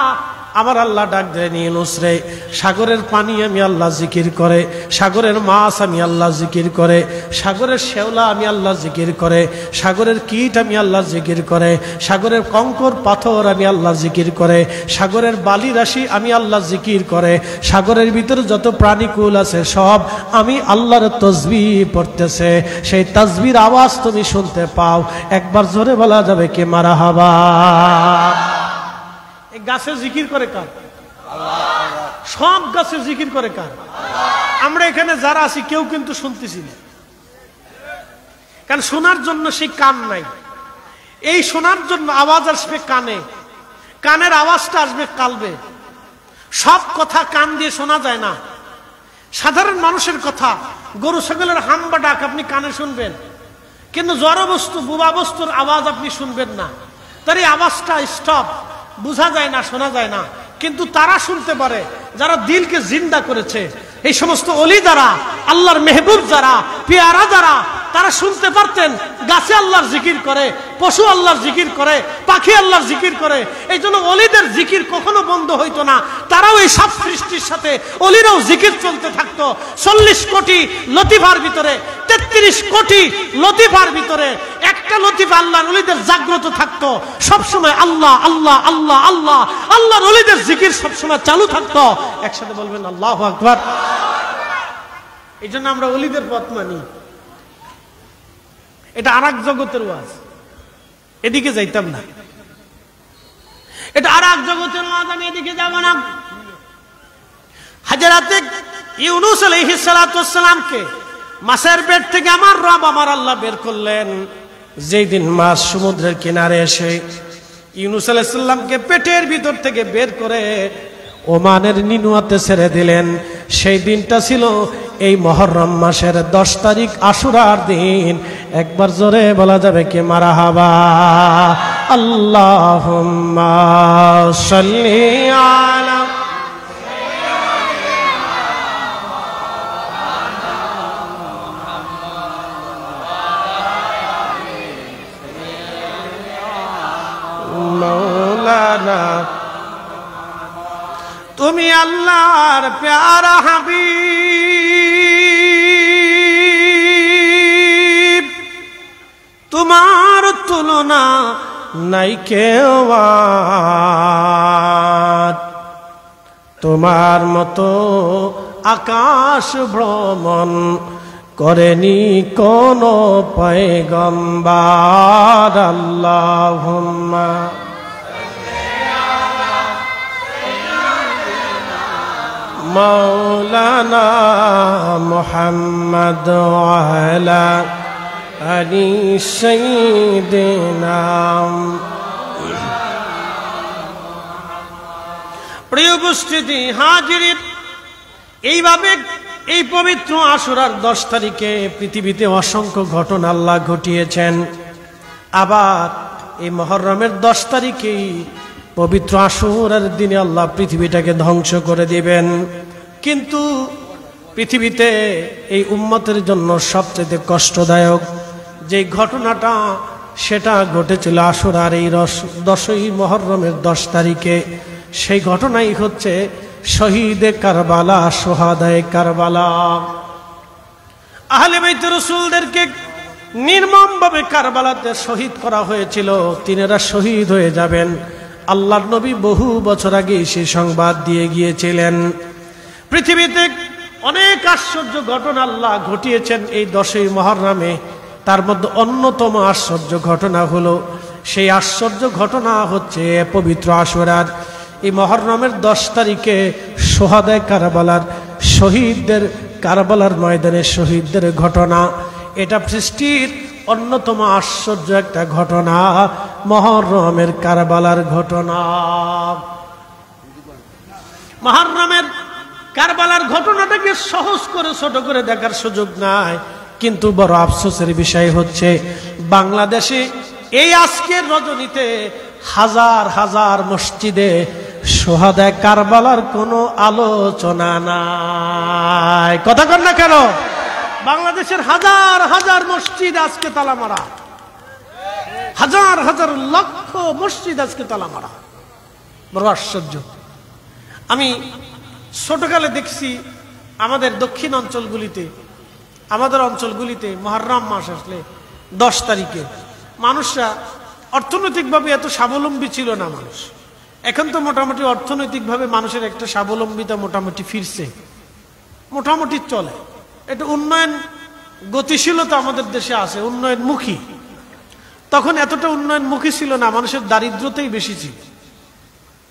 আমার আল্লাহ ডাক দেন ইউনূস রে, সাগরের পানি আমি আল্লাহ জিকির করে, সাগরের মাছ আমি আল্লাহ জিকির করে, সাগরের শেওলা আমি আল্লাহ জিকির করে, সাগরের কীট আমি আল্লাহ জিকির করে, সাগরের কঙ্কর পাথর আমি আল্লাহ জিকির করে, সাগরের বালি রাশি আমি আল্লাহ জিকির করে, সাগরের ভিতরে যত প্রাণীকুল আছে সব আমি আল্লাহর তাসবিহ পড়তেছে। সেই তাসবিহর আওয়াজ তুমি শুনতে পাও, একবার জোরে বলা যাবে কি মারহাবা। এই গাছে জিকির করে কার? সব গাছে জিকির করে কার? আমরা এখানে যারা আছি কেউ কিন্তু শুনতেছি না, কারণ শোনার জন্য সেই কান নাই। এই শোনার জন্য আওয়াজ আসবে কানে, কানের আওয়াজটা আসবে কালবে। সব কথা কান দিয়ে শোনা যায় না। সাধারণ মানুষের কথা, গরু ছাগলের হাম্বা ডাক আপনি কানে শুনবেন, কিন্তু জড় বস্তু বোবা বস্তুর আওয়াজ আপনি শুনবেন না। তার এই আওয়াজটা স্টপ, বোঝা যায় না, শোনা যায় না, কিন্তু তারা শুনতে পারে যারা দিলকে জিন্দা করেছে। এই সমস্ত অলি যারা, আল্লাহর মেহবুব যারা, পেয়ারা যারা, তারা শুনতে পারতেন গাছে আল্লাহর জিকির করে, পশু আল্লাহর জিকির করে, পাখি আল্লাহর জিকির করে। এই জন্য অলিদের জিকির কখনো বন্ধ হইতো না। তারাও এই সব সৃষ্টির সাথে অলিরাও জিকির চলতে থাকতো। 40 কোটি লতিফার ভিতরে, 33 কোটি লতিফার ভিতরে একটা লতিফা আল্লাহর অলিদের জাগ্রত থাকতো। সবসময় আল্লাহ আল্লাহ আল্লাহ আল্লাহ, আল্লাহর অলিদের জিকির সবসময় চালু থাকতো। একসাথে বলবেন আল্লাহু আকবার। এই জন্য আমরা অলিদের পথ মানি। এটা আর এক জগতের ওয়াজ, এদিকে যাইতাম না। এটা আর এক জগতের ওয়াজ, আমি এদিকে যাব না। হযরত ইউনূস আলাইহিস সালাতু ওয়াস সালামকে মাছের পেট থেকে আমার রব আমার আল্লাহ বের করলেন। যেই দিন মাছ সমুদ্রের কিনারে এসে ইউনূস আলাইহিস সালামকে পেটের ভিতর থেকে বের করে ওমানের নিনুয়াতে ছেড়ে দিলেন, সেই দিনটা ছিল এই মুহররম মাসের 10 তারিখ, আশুরার দিন। একবার জোরে বলা যাবে কি মারহাবা। আল্লাহুম্মা সাল্লি আলা মাওলানা, তুমি আল্লাহর প্যারা হাবিব, তোমার তুলনা নাই কেউ আর, তোমার মতো আকাশ ভ্রমণ করেনি কোন পয়গম্বর। আল্লাহুম্মা মাওলানা মুহাম্মদ ওয়ালা আলি সাইয়্যিদিনা। প্রিয় উপস্থিতি হাজির, এইভাবে এই পবিত্র আশুরার 10 তারিখে পৃথিবীতে অসংখ্য ঘটনা আল্লাহ ঘটিয়েছেন। আবার এই মুহররমের 10 তারিখেই পবিত্র আশুরার দিনে আল্লাহ পৃথিবীটাকে ধ্বংস করে দিবেন। কিন্তু পৃথিবীতে এই উম্মতের জন্য সবচেয়ে কষ্টদায়ক যে ঘটনাটা, সেটা ঘটেছিল আশুরার এই 10ই মুহররমের 10 তারিখে। সেই ঘটনাই হচ্ছে শহীদে কারবালা, সোহাদায়ে কারবালা। আহলে বাইত রাসূলদেরকে নির্মমভাবে কারবালাতে শহীদ করা হয়েছিল। তিনারা শহীদ হয়ে যাবেন, আল্লাহর নবী বহু বছর আগে সেই সংবাদ দিয়ে গিয়েছিলেন। পৃথিবীতে অনেক আশ্চর্য ঘটনা আল্লাহ ঘটিয়েছেন এই 10ই মুহররমে। তার মধ্যে অন্যতম আশ্চর্য ঘটনা হলো, সেই আশ্চর্য ঘটনা হচ্ছে পবিত্র আশুরার এই মুহররমের 10 তারিখে সোহাদায়ে কারবালার শহীদদের, কারবালার ময়দানে শহীদদের ঘটনা। এটা সৃষ্টির অন্যতম আশ্চর্য একটা ঘটনা, মুহররমের কারবালার ঘটনা। মুহররমের কারবালার ঘটনাটাকে সহজ করে ছোট করে দেখার সুযোগ নাই, কিন্তু বড় আফসোসের বিষয় হচ্ছে বাংলাদেশে এই আজকের রজনীতে হাজার হাজার মসজিদে সোহাদায়ে কারবালার কোনো আলোচনা নাই। কথা কন না কেন? বাংলাদেশের হাজার হাজার মসজিদ আজকে তালা মারা, হাজার হাজার লক্ষ মসজিদ আজকে তালা মারা। বড় আশ্চর্য। আমি ছোটকালে দেখছি আমাদের দক্ষিণ অঞ্চলগুলিতে, আমাদের অঞ্চলগুলিতে মুহররম মাস আসলে 10 তারিখে মানুষরা অর্থনৈতিকভাবে এত স্বাবলম্বী ছিল না মানুষ। এখন তো মোটামুটি অর্থনৈতিকভাবে মানুষের একটা স্বাবলম্বিতা মোটামুটি ফিরছে, মোটামুটি চলে। এটা উন্নয়ন গতিশীলতা আমাদের দেশে আছে, উন্নয়নমুখী। তখন এতটা উন্নয়নমুখী ছিল না, মানুষের দারিদ্রতাই বেশি ছিল।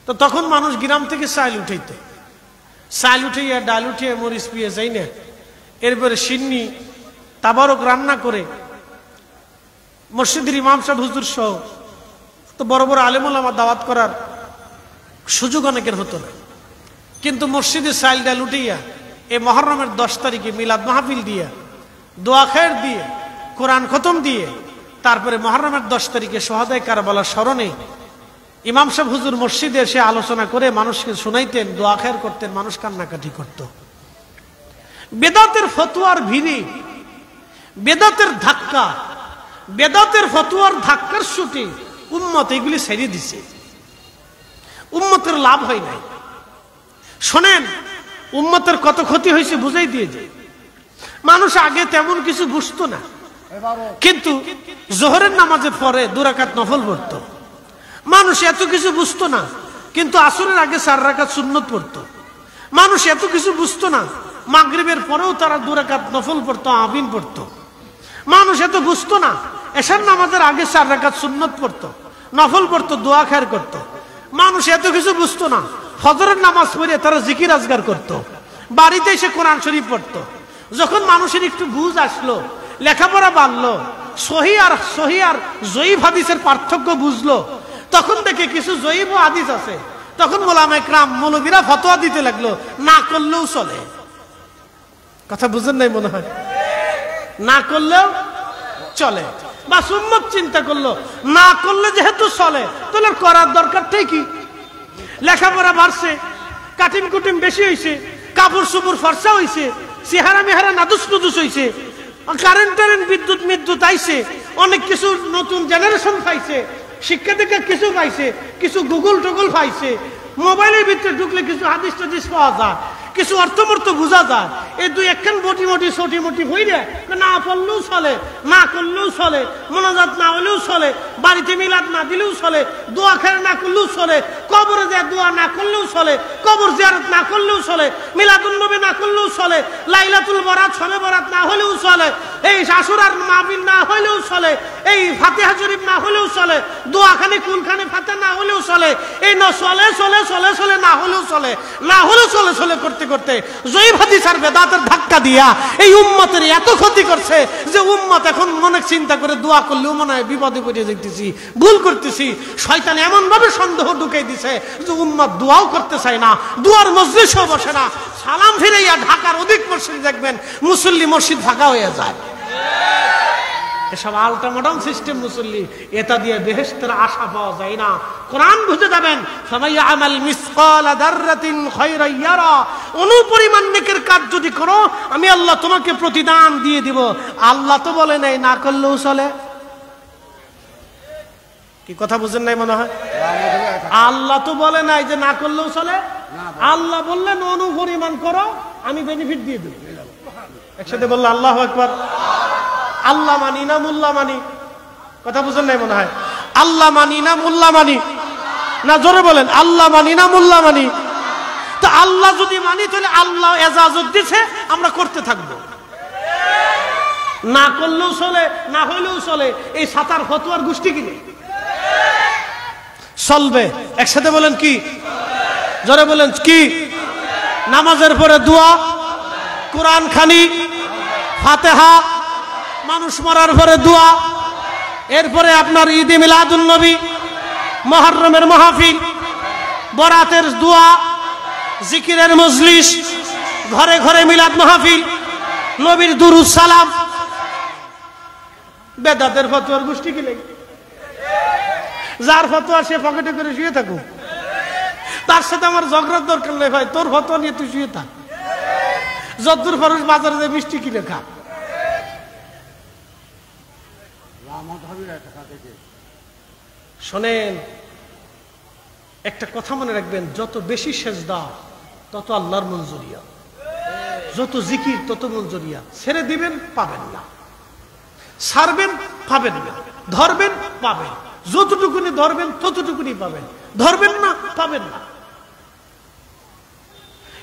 তো তখন মানুষ গ্রাম থেকে চাল উঠাইতো, চাল উঠাইয়া ডাল উঠিয়ে মরিচ পিয়ে যাই না, এরপরে সিন্নি তাবারক রান্না করে মসজিদের ইমাম সাহেব হুজুর সহ তো বড় বড় আলেম ওলামা দাওয়াত করার সুযোগ অনেকের হতো না। কিন্তু মসজিদে চাল ডাল উঠাইয়া এই মুহররমের 10 তারিখে মিলাদ মাহফিল দিয়া, দোয়া খায়ের দিয়ে, কোরআন খতম দিয়ে, তারপরে মুহররমের 10 তারিখে শহাদায়ে কারবালার স্মরণে ইমাম সাহেব হুজুর মসজিদে এসে আলোচনা করে মানুষকে শোনাইতেন, দোয়া খায়ের করতেন, মানুষ কান্নাকাটি করত। বেদাতের ফতোয়ার ভিড়ে, বেদাতের ধাক্কা, বেদাতের ফতোয়ার ধাক্কার সুটে উম্মত এগুলি ছেড়ে দিছে, উম্মতের লাভ হয় নাই। শোনেন, উম্মতের কত ক্ষতি হয়েছে বুঝাই দিয়ে যায়। মানুষ আগে তেমন কিছু বুঝতো না, কিন্তু জোহরের নামাজের পরে 2 রাকাত নফল পড়তো। মানুষ এত কিছু বুঝতো না, কিন্তু আসরের আগে 4 রাকাত সুন্নত পড়তো। মানুষ এত কিছু বুঝতো না, মাগরিবের পরেও তারা 2 রাকাত নফল পড়তো, আমিন পড়তো। মানুষ এত বুঝতো না, এশার নামাজের আগে 4 রাকাত সুন্নত পড়তো, নফল পড়তো, দোয়া খায়ের করতো। মানুষ এত কিছু বুঝতো না, ফজরের নামাজ পড়ে তারা জিকির আজগার করতো, বাড়িতে এসে কোরআন শরীফ পড়তো। যখন মানুষের একটু বুঝ আসলো, লেখাপড়া বাড়লো, সহি আর জয়ীফ হাদিসের পার্থক্য বুঝলো, তখন দেখে কিছু জয়ীফ হাদিস আছে, তখন ওলামায়ে কেরাম মৌলবীরা ফতোয়া দিতে লাগলো, না করলেও চলে। কথা বুঝেন নাই মনে হয়? না করলেও চলে। বা উম্মত চিন্তা করলো, না করলে যেহেতু চলে তাহলে করার দরকারটাই কি? লেখাপড়া বাড়ছে, কাটিম কুটিম বেশি হয়েছে, কাপড় চোপড় ফর্সা হয়েছে, চেহারা মেহারা নাদুস নুদুস হয়েছে, কারেন্ট টারেন্ট বিদ্যুৎ আইছে, অনেক কিছু নতুন জেনারেশন পাইছে, শিক্ষা থেকে কিছু পাইছে, কিছু গুগল টুগল পাইছে, মোবাইলের ভিতরে ঢুকলে কিছু হাদিস টাদিস পাওয়া যায়, কিছু অর্থমর্থ বোঝা যায়। এই 2-1 মোটি মোটি ছোটি মোটি হইলে না পড়লেও চলে, না করলেও চলে, মোনাজাত না হলেও চলে, বাড়িতে মিলাদ না দিলেও চলে, দোয়া খেয়ে না করলেও চলে, কবরে যে দোয়া না করলেও চলে, কবর জিয়ারত না করলেও চলে, মিলাদুন নবী না করলেও চলে, লাইলাতুল বরাত শবে বরাত না হলেও চলে, এই আশুরার মাহফিল না হলেও চলে, এই ফাতিহা শরীফ না হলেও চলে, দোয়াখানে কুলখানে ফাতিহা না হলেও চলে, এই না চলে চলে চলে চলে না হলেও চলে, না হলেও চলে চলে করতে করতে জয়ীফ হাদিস আর বেদাতের ধাক্কা দিয়া এই উম্মতের এত ক্ষতি করছে যে উম্মত এখন মনে চিন্তা করে দোয়া করলেও মনে হয় বিপদে পড়ে যেতেছি, ভুল করতেছি। শয়তান এমন ভাবে সন্দেহ ঢুকাই দিছে যে উম্মত দোয়াও করতে চায় না, দুয়ার মজলিসেও বসে না। সালাম ফিরাইয়া ঢাকার অধিক মসজিদ দেখবেন মুসল্লি মসজিদ ফাঁকা হয়ে যায়। এসব আলটা মডার্ন সিস্টেম মুসল্লি, এটা দিয়ে বেহেশতের আশা পাওয়া যায় না। কোরআন বুঝে যাবেন, ফামাইয়ামাল মিসকালা দাররাতিন খায়রান ইয়ারা, অনুপরিমাণ নেকের কাজ যদি করো আমি আল্লাহ তোমাকে প্রতিদান দিয়ে দিব। আল্লাহ তো বলে নাই না করলেও চলে। কি কথা বুঝেন নাই মনে হয়? আল্লাহ তো বলে নাই যে না করলেও চলে। আল্লাহ বললেন অনুপরিমাণ করো, আমি বেনিফিট দিয়ে দেব। একসাথে বললে আল্লাহু আকবার। আল্লাহ মানি না মোল্লা মানি? কথা বুঝেন নাই মনে হয়? আল্লাহ মানি না মোল্লা মানি? না জোরে বলেন, আল্লাহ মানি না মোল্লা মানি? তো আল্লাহ যদি মানি তাহলে আল্লাহ এজাজত দিছে, আমরা করতে থাকবো। না করলেও চলে, না হইলেও চলে, এই সাতার ফতোয়ার গোষ্ঠী কিনে চলবে। একসাথে বলেন কি? জোরে বলেন কি? নামাজের পরে দোয়া, কোরআন খানি, ফাতিহা, মানুষ মরার পরে দোয়া, এরপরে আপনার ঈদে মিলাদুন নবী, মুহররমের মাহফিল, বরাতের দোয়া, জিকিরের মজলিস, ঘরে ঘরে মিলাদ মাহফিল, নবীর দুরুদ সালাম। বেদাতের ফতোয়ার গোষ্ঠী কি লাগে? যার ফতোয়া সে পকেটে করে শুয়ে থাকুক, তার সাথে আমার ঝগড়ার দরকার নেই ভাই। তোর ফতোয়া নিয়ে তুই শুয়ে থাক, যদ্দুর ফারুস বাজারে যে মিষ্টি কিনে খা। শোনেন, একটা কথা মনে রাখবেন, যত বেশি সেজদা তত আল্লাহর মঞ্জুরিয়া, যত জিকির তত মঞ্জুরিয়া। ছেড়ে দিবেন পাবেন না, ছাড়বেন পাবেন না, ধরবেন পাবেন, যতটুকুনি ধরবেন ততটুকুনি পাবেন, ধরবেন না পাবেন না।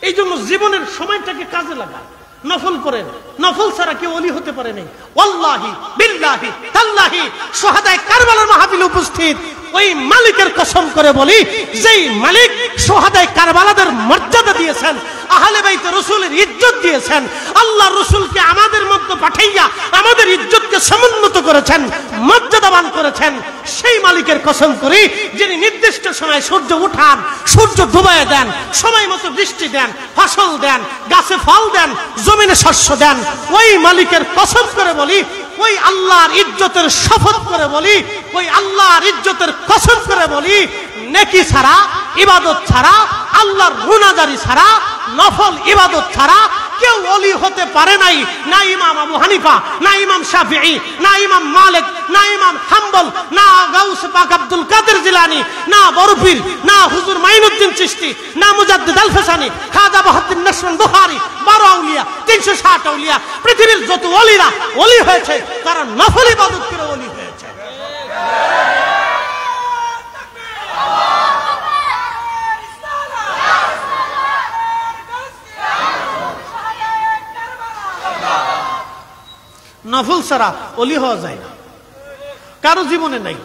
এই জন্য জীবনের সময়টাকে কাজে লাগান, নফল করেন। নফল ছাড়া কেউ ওলি হতে পারে নাই। ওয়াল্লাহি বিল্লাহি তাল্লাহি শুহাদায়ে কারবালার মাহফিলে উপস্থিত ওই মালিকের কসম করে বলি, যেই মালিক শুহাদায়ে কারবালাদের মর্যাদা দিয়েছেন, আহলে বাইতে রাসূলের ইজ্জত দিয়েছেন, আল্লাহ রাসূলকে আমাদের মধ্যে পাঠাইয়া আমাদের ইজ্জতকে সমুন্নত করেছেন, মর্যাদাবান করেছেন, সেই মালিকের কসম করি, যিনি নির্দিষ্ট সময় সূর্য উঠান, সূর্য ডুবাইয়া দেন, সময় মতো বৃষ্টি দেন, ফসল দেন, গাছে ফল দেন, জমিনে শস্য দেন, ওই মালিকের কসম করে বলি, ওই আল্লাহর ইজ্জতের শপথ করে বলি, ওই আল্লাহর ইজ্জতের কসম করে বলি, নেকি ছাড়া, ইবাদত ছাড়া, আল্লাহর গুনাহগারি ছাড়া, নফল ইবাদত ছাড়া কেউ ওলি হতে পারে নাই। না ইমাম আবু হানিফা, না ইমাম শাফিঈ, না ইমাম মালিক, না ইমাম হাম্বল, না গাউস পাক আব্দুল কাদের জিলানী, না বরফির, না হুজুর মাইনুদ্দিন চিশতি, না মুজাদ্দিদ আল ফসানি, খাজা বাহাউদ্দিন নশরুল বুখারী, 12 আউলিয়া, 360 আউলিয়া, পৃথিবীর যত ওলিরা ওলি হয়েছে তারা নফল ইবাদত করে ওলি হয়েছে। নফল ছাড়া ওলি হওয়া যায় না, কারো জীবনে নাই।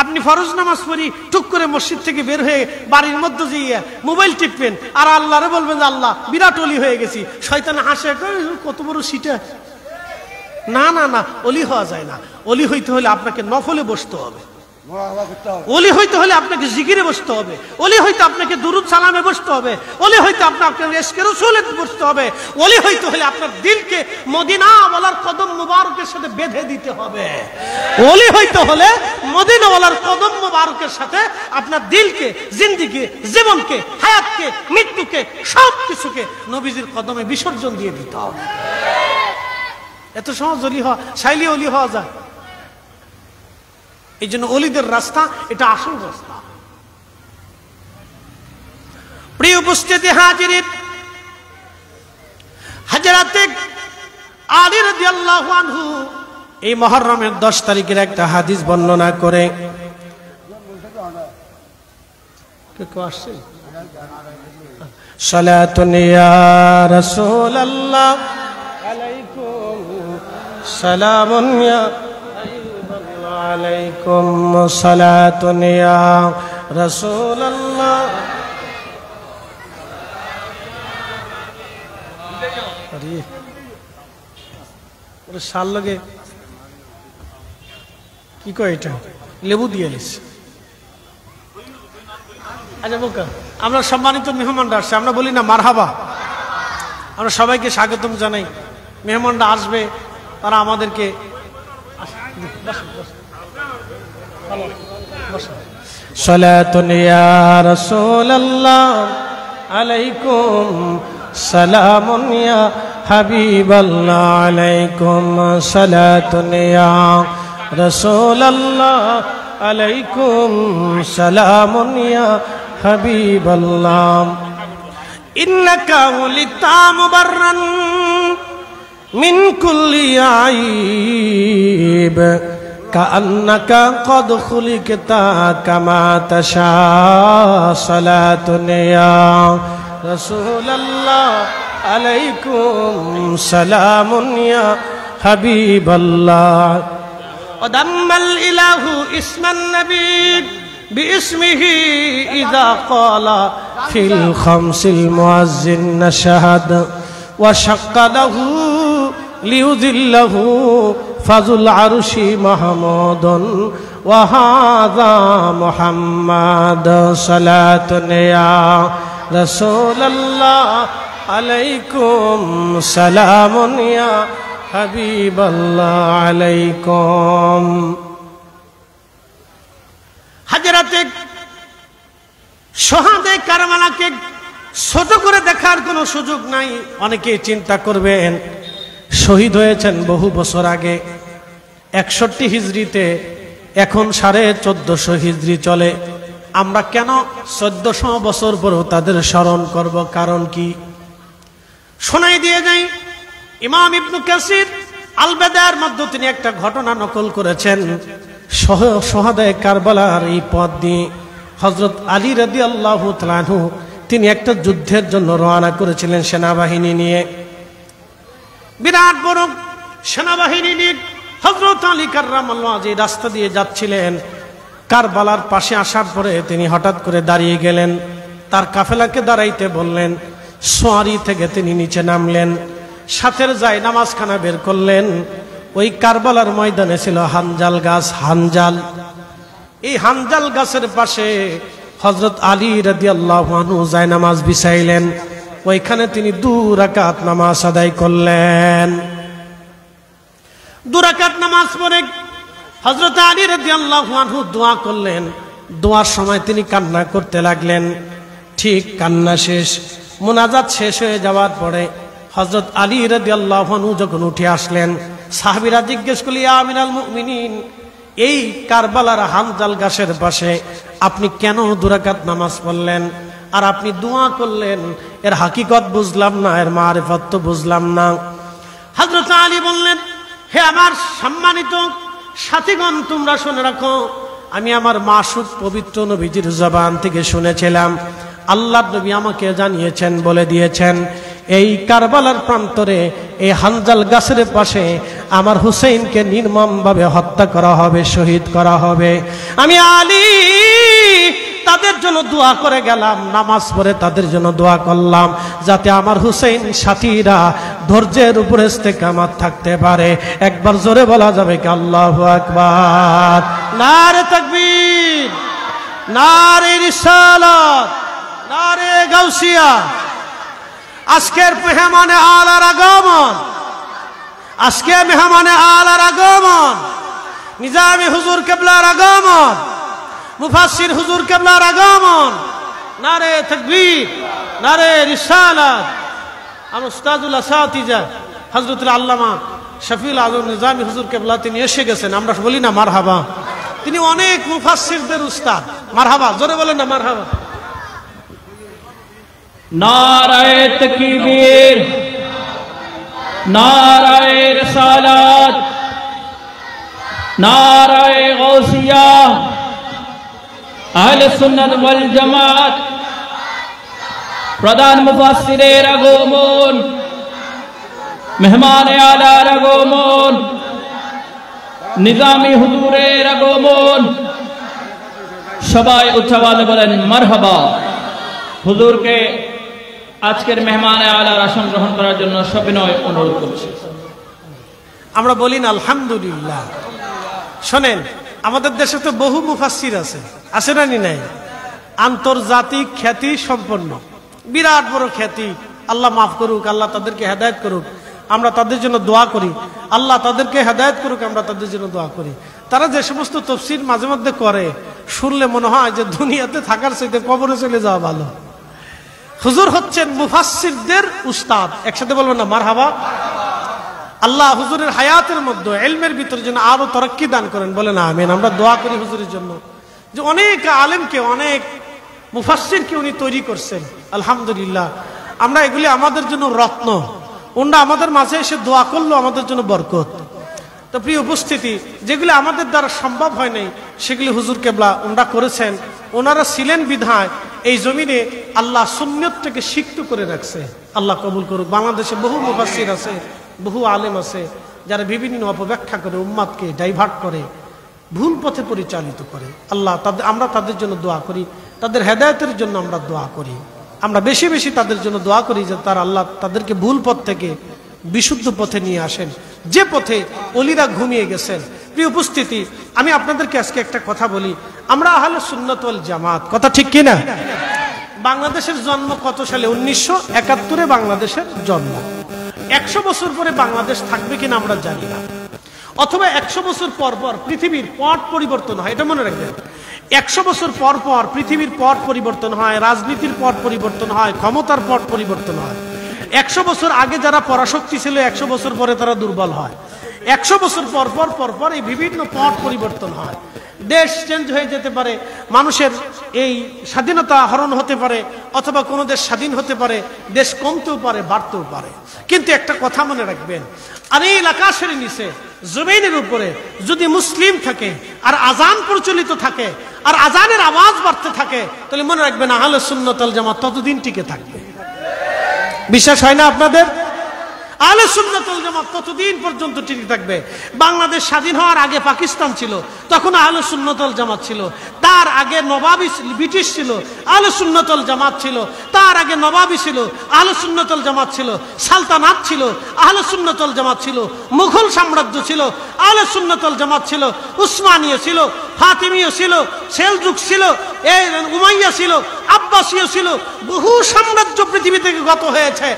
আপনি ফরজ নামাজ পড়ি টুক করে মসজিদ থেকে বের হয়ে বাড়ির মধ্যে গিয়ে মোবাইল টিপবেন আর আল্লাহরে বলবেন যে আল্লাহ বিরাট ওলি হয়ে গেছি, শয়তান হাসে, কত বড় সিটা। না না না, ওলি হওয়া যায় না। ওলি হইতে হলে আপনাকে নফলে বসতে হবে, ওলি হইতে হলে আপনাকে জিকিরে বসতে হবে, ওলি হইতে আপনাকে দুরুদ সালামে বসতে হবে, ওলি হইতে আপনাকে ইশকে রাসূলে বসতে হবে, ওলি হইতে হলে আপনার দিলকে মদিনাওয়ালার কদম মুবারকের সাথে বেঁধে দিতে হবে। ওলি হইতে হলে মদিনাওয়ালার কদম মুবারকের সাথে আপনার দিলকে, জিন্দেগি, জীবনকে, হায়াতকে, মৃত্যুকে, সব কিছুকে নবীজির কদমে বিসর্জন দিয়ে দিতে হবে। এত সহজ ওলি হওয়া, চাইলে ওলি হওয়া যায়। এই জন্য ওলিদের রাস্তা এটা আসল রাস্তা। প্রিয় উপস্থিতি হাজিরিন, হযরতে আলী রাদিয়াল্লাহু আনহু এই মুহররমের 10 তারিখের একটা হাদিস বর্ণনা করে, সালাতুন ইয়া রাসূলুল্লাহ আলাইকুম সালামুন ইয়া আলাইকুম সালাতুন ইয়া রাসূলুল্লাহ। ওরে শাল লগে কি কয়, এটা লেবু দিয়ে দিছে। আচ্ছা বোকা, আমরা সম্মানিত মেহমানরা আসছে, আমরা বলি না মারহাবা, আমরা সবাইকে স্বাগতম জানাই। মেহমানরা আসবে, তারা আমাদেরকে সালাতুন ইয়া রাসূলুল্লাহ আলাইকুম সালামুন ইয়া হাবিবাল্লাহ আলাইকুম সালাতুন ইয়া রাসূলুল্লাহ আলাইকুম সালামুন ইয়া হাবিবাল্লাহ। ইন্নাকা উলিতা মুবাররান মিন কুল্লি আইব কাআন্নাকা কদ খুলিকতা কামা তাশা সালাতুন ইয়া রাসূলুল্লাহ আলাইকুম সালামুন ইয়া হাবিবাল্লাহ। ওয়াদাম্মাল ইলাহু ইসমান নবী বিইসমিহি ইযা ক্বালা ফিল খামসিল মুয়াজ্জিন নাশহাদ ওয়া শাক্কা লাহু লিউযিল্লাহু ফাজুল আরশি মাহমুদুন ওয়া হাযা মুহাম্মাদ সালাতুন ইয়া রাসূলুল্লাহ আলাইকুম সালামুন ইয়া হাবিবাল্লাহ আলাইকুম। হযরতে শুহাদায়ে কারবালাকে ছোট করে দেখার কোনো সুযোগ নাই। অনেকে চিন্তা করবেন শহীদ হয়েছেন বহু বছর আগে, 61 হিজরিতে, এখন 1450 হিজরি চলে। আমরা কেন 1400 বছর পরেও তাদের স্মরণ করব? কারণ কি? শোনাই দিয়ে যাই। ইমাম ইবনে কাসির আল বাদার মধ্যে তিনি একটা ঘটনা নকল করেছেন শহাদায়ে কারবালার এই পথ দিয়ে। হযরত আলী রাদিয়াল্লাহু তাআলা আনহু তিনি একটা যুদ্ধের জন্য রওনা করেছিলেন সেনাবাহিনী নিয়ে। বিরাট বড় সেনাবাহিনী নিয়ে হযরত আলী কাররামাল্লাহু ওয়াজহি রাস্তা দিয়ে যাচ্ছিলেন। কারবালার পাশে আসার পরে তিনি হঠাৎ করে দাঁড়িয়ে গেলেন, তার কাফেলাকে দাঁড়াইতে বললেন। সোয়ারি থেকে তিনি নিচে নামলেন, সাথের জায়নামাজখানা বের করলেন। ওই কারবালার ময়দানে ছিল হানজাল গাছ, হানজাল। এই হানজাল গাছের পাশে হযরত আলী রাদিয়াল্লাহু আনহু জায়নামাজ বিছাইলেন। ওইখানে তিনি 2 রাকাত নামাজ আদায় করলেন। 2 রাকাত নামাজ পড়ে হযরত আলী রাদিয়াল্লাহু আনহু দোয়া করলেন। দোয়ার সময় তিনি কান্না করতে লাগলেন। ঠিক কান্না শেষ, মুনাজাত শেষ হয়ে যাওয়ার পরে হযরত আলী রাদিয়াল্লাহু আনহু যখন উঠে আসলেন, সাহাবীরা জিজ্ঞেস করলেন, ইয়া আমিরাল মুমিনিন, এই কারবালার হানজাল গাছের পাশে আপনি কেন 2 রাকাত নামাজ পড়লেন আর আপনি দোয়া করলেন? এর হাকিকত বুঝলাম না, এর মারিফত তো বুঝলাম না। হযরত আলী বললেন, হে আমার সম্মানিত সাথীগণ, তোমরা শুনে রাখো, আমি আমার মাসুক পবিত্র নবীজির জবান থেকে শুনেছিলাম, আল্লাহর নবী আমাকে জানিয়েছেন, বলে দিয়েছেন, এই কারবালার প্রান্তরে এই হানজাল গাছের পাশে আমার হুসাইনকে নির্মমভাবে হত্যা করা হবে, শহীদ করা হবে। আমি আলী তাদের জন্য দোয়া করে গেলাম, নামাজ পড়ে তাদের জন্য দোয়া করলাম, যাতে আমার হুসাইন সাথীরা ধৈর্যের উপরে ইস্তেকামত থাকতে পারে। একবার জোরে বলা যাবে কি আল্লাহু আকবার? নারে তাকবীর, নারে রিসালাত, নারে গাউসিয়া। আজকের মেহমানে আলার আগমন, আজকে মেহমানে আলার আগমন, নিজামী হুজুর কেবলার আগমন, মুফাসসির হুজুর কেবলার আগমন। নারে তাকবীর, নারে রিসালাত। আমার উস্তাদুল আসাতিজা হযরতুল আল্লামা শফিউল আযম নিজামী হুজুর কেবলা তিনি এসে গেছেন। আমরা বলি না মারহাবা, তিনি অনেক মুফাসসিরদের উস্তাদ। মারহাবা, জোরে বলেন না মারহাবা। নারায়ে তাকবীর, নারায়ে রিসালাত, নারায়ে গাউসিয়া। আহলে সুন্নাত ওয়াল জামাত প্রধান মুফাসসিরের আগমন, মেহমানে আলার আগমন, নিজামী হুজুরের আগমন। সবাই উচ্চ আওয়াজে বলেন মারহাবা। হুজুরকে আজকের মেহমানে আলার আসন গ্রহণ করার জন্য সবিনয় অনুরোধ করছি। আমরা বলি না আলহামদুলিল্লাহ। শোনেন, আমাদের দেশে তো বহু মুফাসসির আছে, আছে না নাই? আন্তর্জাতিক খ্যাতি সম্পন্ন, বিরাট বড় খ্যাতি। আল্লাহ মাফ করুক, আল্লাহ তাদেরকে হেদায়েত করুক, আমরা তাদের জন্য দোয়া করি। আল্লাহ তাদেরকে হেদায়েত করুক, আমরা তাদের জন্য দোয়া করি। তারা যে সমস্ত তাফসীর মাঝে মধ্যে করে, শুনলে মনে হয় যে দুনিয়াতে থাকার চাইতে কবরে চলে যাওয়া ভালো। হুজুর হচ্ছেন মুফাসসিরদের উস্তাদ। একসাথে বলবেন না মারহাবা। আল্লাহ হুজুরের হায়াতের মধ্যে ইলমের ভিতরে যেন আরো তরক্কি দান করেন, বলেন আমিন। আমরা দোয়া করি হুজুরের জন্য, যে অনেক আলেমকে, অনেক মুফাসসিরকে উনি তৈরি করছেন। আলহামদুলিল্লাহ, আমরা এগুলি আমাদের জন্য রত্ন। ওনারা আমাদের মাঝে এসে দোয়া করলো আমাদের জন্য বরকত। তো প্রিয় উপস্থিতি, যেগুলি আমাদের দ্বারা সম্ভব হয় নাই সেগুলি হুজুর কেবলা ওনারা করেছেন। ওনারা ছিলেন বিধায় এই জমিনে আল্লাহ সুন্নাতটাকে সিক্ত করে রাখছে। আল্লাহ কবুল করুক। বাংলাদেশে বহু মুফাসসির আছে, বহু আলেম আছে, যারা বিভিন্ন অপব্যাখ্যা করে, উম্মাদকে ডাইভার্ট করে, ভুল পথে পরিচালিত করে। আল্লাহ আমরা তাদের জন্য দোয়া করি, তাদের হেদায়েতের জন্য আমরা দোয়া করি। আমরা বেশি বেশি তাদের জন্য দোয়া করি যে তার আল্লাহ তাদেরকে ভুল পথ থেকে বিশুদ্ধ পথে নিয়ে আসেন, যে পথে ওলিরা ঘুমিয়ে গেছেন। প্রিয় উপস্থিতি, আমি আপনাদেরকে আজকে একটা কথা বলি। আমরা আহলে সুন্নাত ওয়াল জামাত, কথা ঠিক কিনা? বাংলাদেশের জন্ম কত সালে? 1971-এ বাংলাদেশের জন্ম। 100 বছর পরে বাংলাদেশ থাকবে কিনা আমরা জানি না, অথবা 100 বছর পর পর পৃথিবীর পট পরিবর্তন হয়। এটা মনে রাখবেন, 100 বছর পর পর পৃথিবীর পট পরিবর্তন হয়, রাজনীতির পট পরিবর্তন হয়, ক্ষমতার পট পরিবর্তন হয়। 100 বছর আগে যারা পরাশক্তি ছিল, 100 বছর পরে তারা দুর্বল হয়। 100 বছর পর পর পর পর এই বিভিন্ন পথ পরিবর্তন হয়, দেশ চেঞ্জ হয়ে যেতে পারে, মানুষের এই স্বাধীনতা হরণ হতে পারে, অথবা কোনো দেশ স্বাধীন হতে পারে, দেশ কমতেও পারে, বাড়তেও পারে। কিন্তু একটা কথা মনে রাখবেন, আর এই আকাশের নিচে জমিনের উপরে যদি মুসলিম থাকে আর আজান প্রচলিত থাকে আর আজানের আওয়াজ বাড়তে থাকে, তাহলে মনে রাখবেন আহলে সুন্নাত ওয়াল জামাত ততদিন টিকে থাকবে। বিশ্বাস হয় না আপনাদের? আহলে সুন্নাত ওয়াল জামাত ততদিন পর্যন্ত টিকে থাকবে। বাংলাদেশ স্বাধীন হওয়ার আগে পাকিস্তান ছিল, তখন আহলে সুন্নাত ওয়াল জামাত ছিল। তার আগে নবাবী ব্রিটিশ ছিল, আহলে সুন্নাত ওয়াল জামাত ছিল। তার আগে নবাবী ছিল, আহলে সুন্নাত ওয়াল জামাত ছিল। সালতানাত ছিল, আহলে সুন্নাত ওয়াল জামাত ছিল। মুঘল সাম্রাজ্য ছিল, আহলে সুন্নাত ওয়াল জামাত ছিল। উসমানীয় ছিল, ফাতিমীয় ছিল, সেলজুক ছিল, এই উমাইয়া ছিল, আব্বাসীয় ছিল। বহু সাম্রাজ্য পৃথিবী থেকে গত হয়েছে,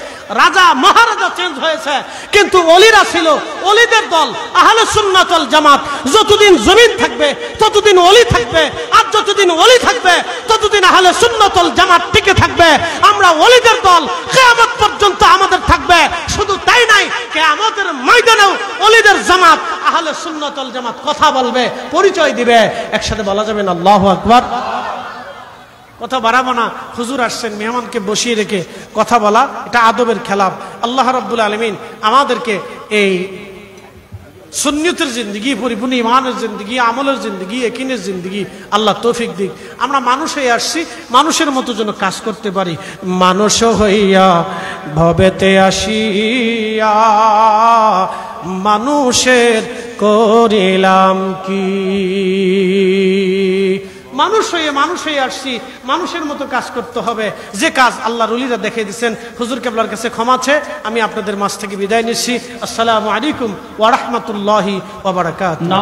রাজা মহারাজা চেঞ্জ হয়েছে, কিন্তু ওলিরা ছিল, ওলিদের দল আহলে সুন্নাত ওয়াল জামাত। যতদিন জমিন থাকবে ততদিন ওলি থাকবে, আর যতদিন ওলি থাকবে ততদিন আহলে সুন্নাত ওয়াল জামাত টিকে থাকবে। আমরা ওলিদের দল, কিয়ামত পর্যন্ত আমাদের থাকবে। শুধু তাই নাই, কিয়ামতের ময়দানেও ওলিদের জামাত আহলে সুন্নাত ওয়াল জামাত কথা বলবে, পরিচয় দিবে। একসাথে বলা যাবে না আল্লাহু আকবার? কথা বাড়াবো না, হুজুর আসছেন, মেহমানকে বসিয়ে রেখে কথা বলা এটা আদবের খেলাফ। আল্লাহ রাব্বুল আলামিন আমাদেরকে এই সুন্নতের জিন্দগি, পরিপূর্ণ ইমানের জিন্দগি, আমলের জিন্দগি, ইয়াকিনের জিন্দগি আল্লাহ তৌফিক দিক। আমরা মানুষ হয়ে আসছি, মানুষের মতো যেন কাজ করতে পারি। মানুষ হইয়া ভবেতে আসিয়া মানুষের করিলাম কি। মানুষ হয়ে আসছি, মানুষের মতো কাজ করতে হবে। যে কাজ আল্লাহ রুলিরা দেখে দিচ্ছেন। হুজুর কেবলার কাছে ক্ষমা আছে, আমি আপনাদের মাঝ থেকে বিদায় নিচ্ছি। আসসালামু আলাইকুম ওয়া রাহমাতুল্লাহি ওয়া বারাকাতুহু।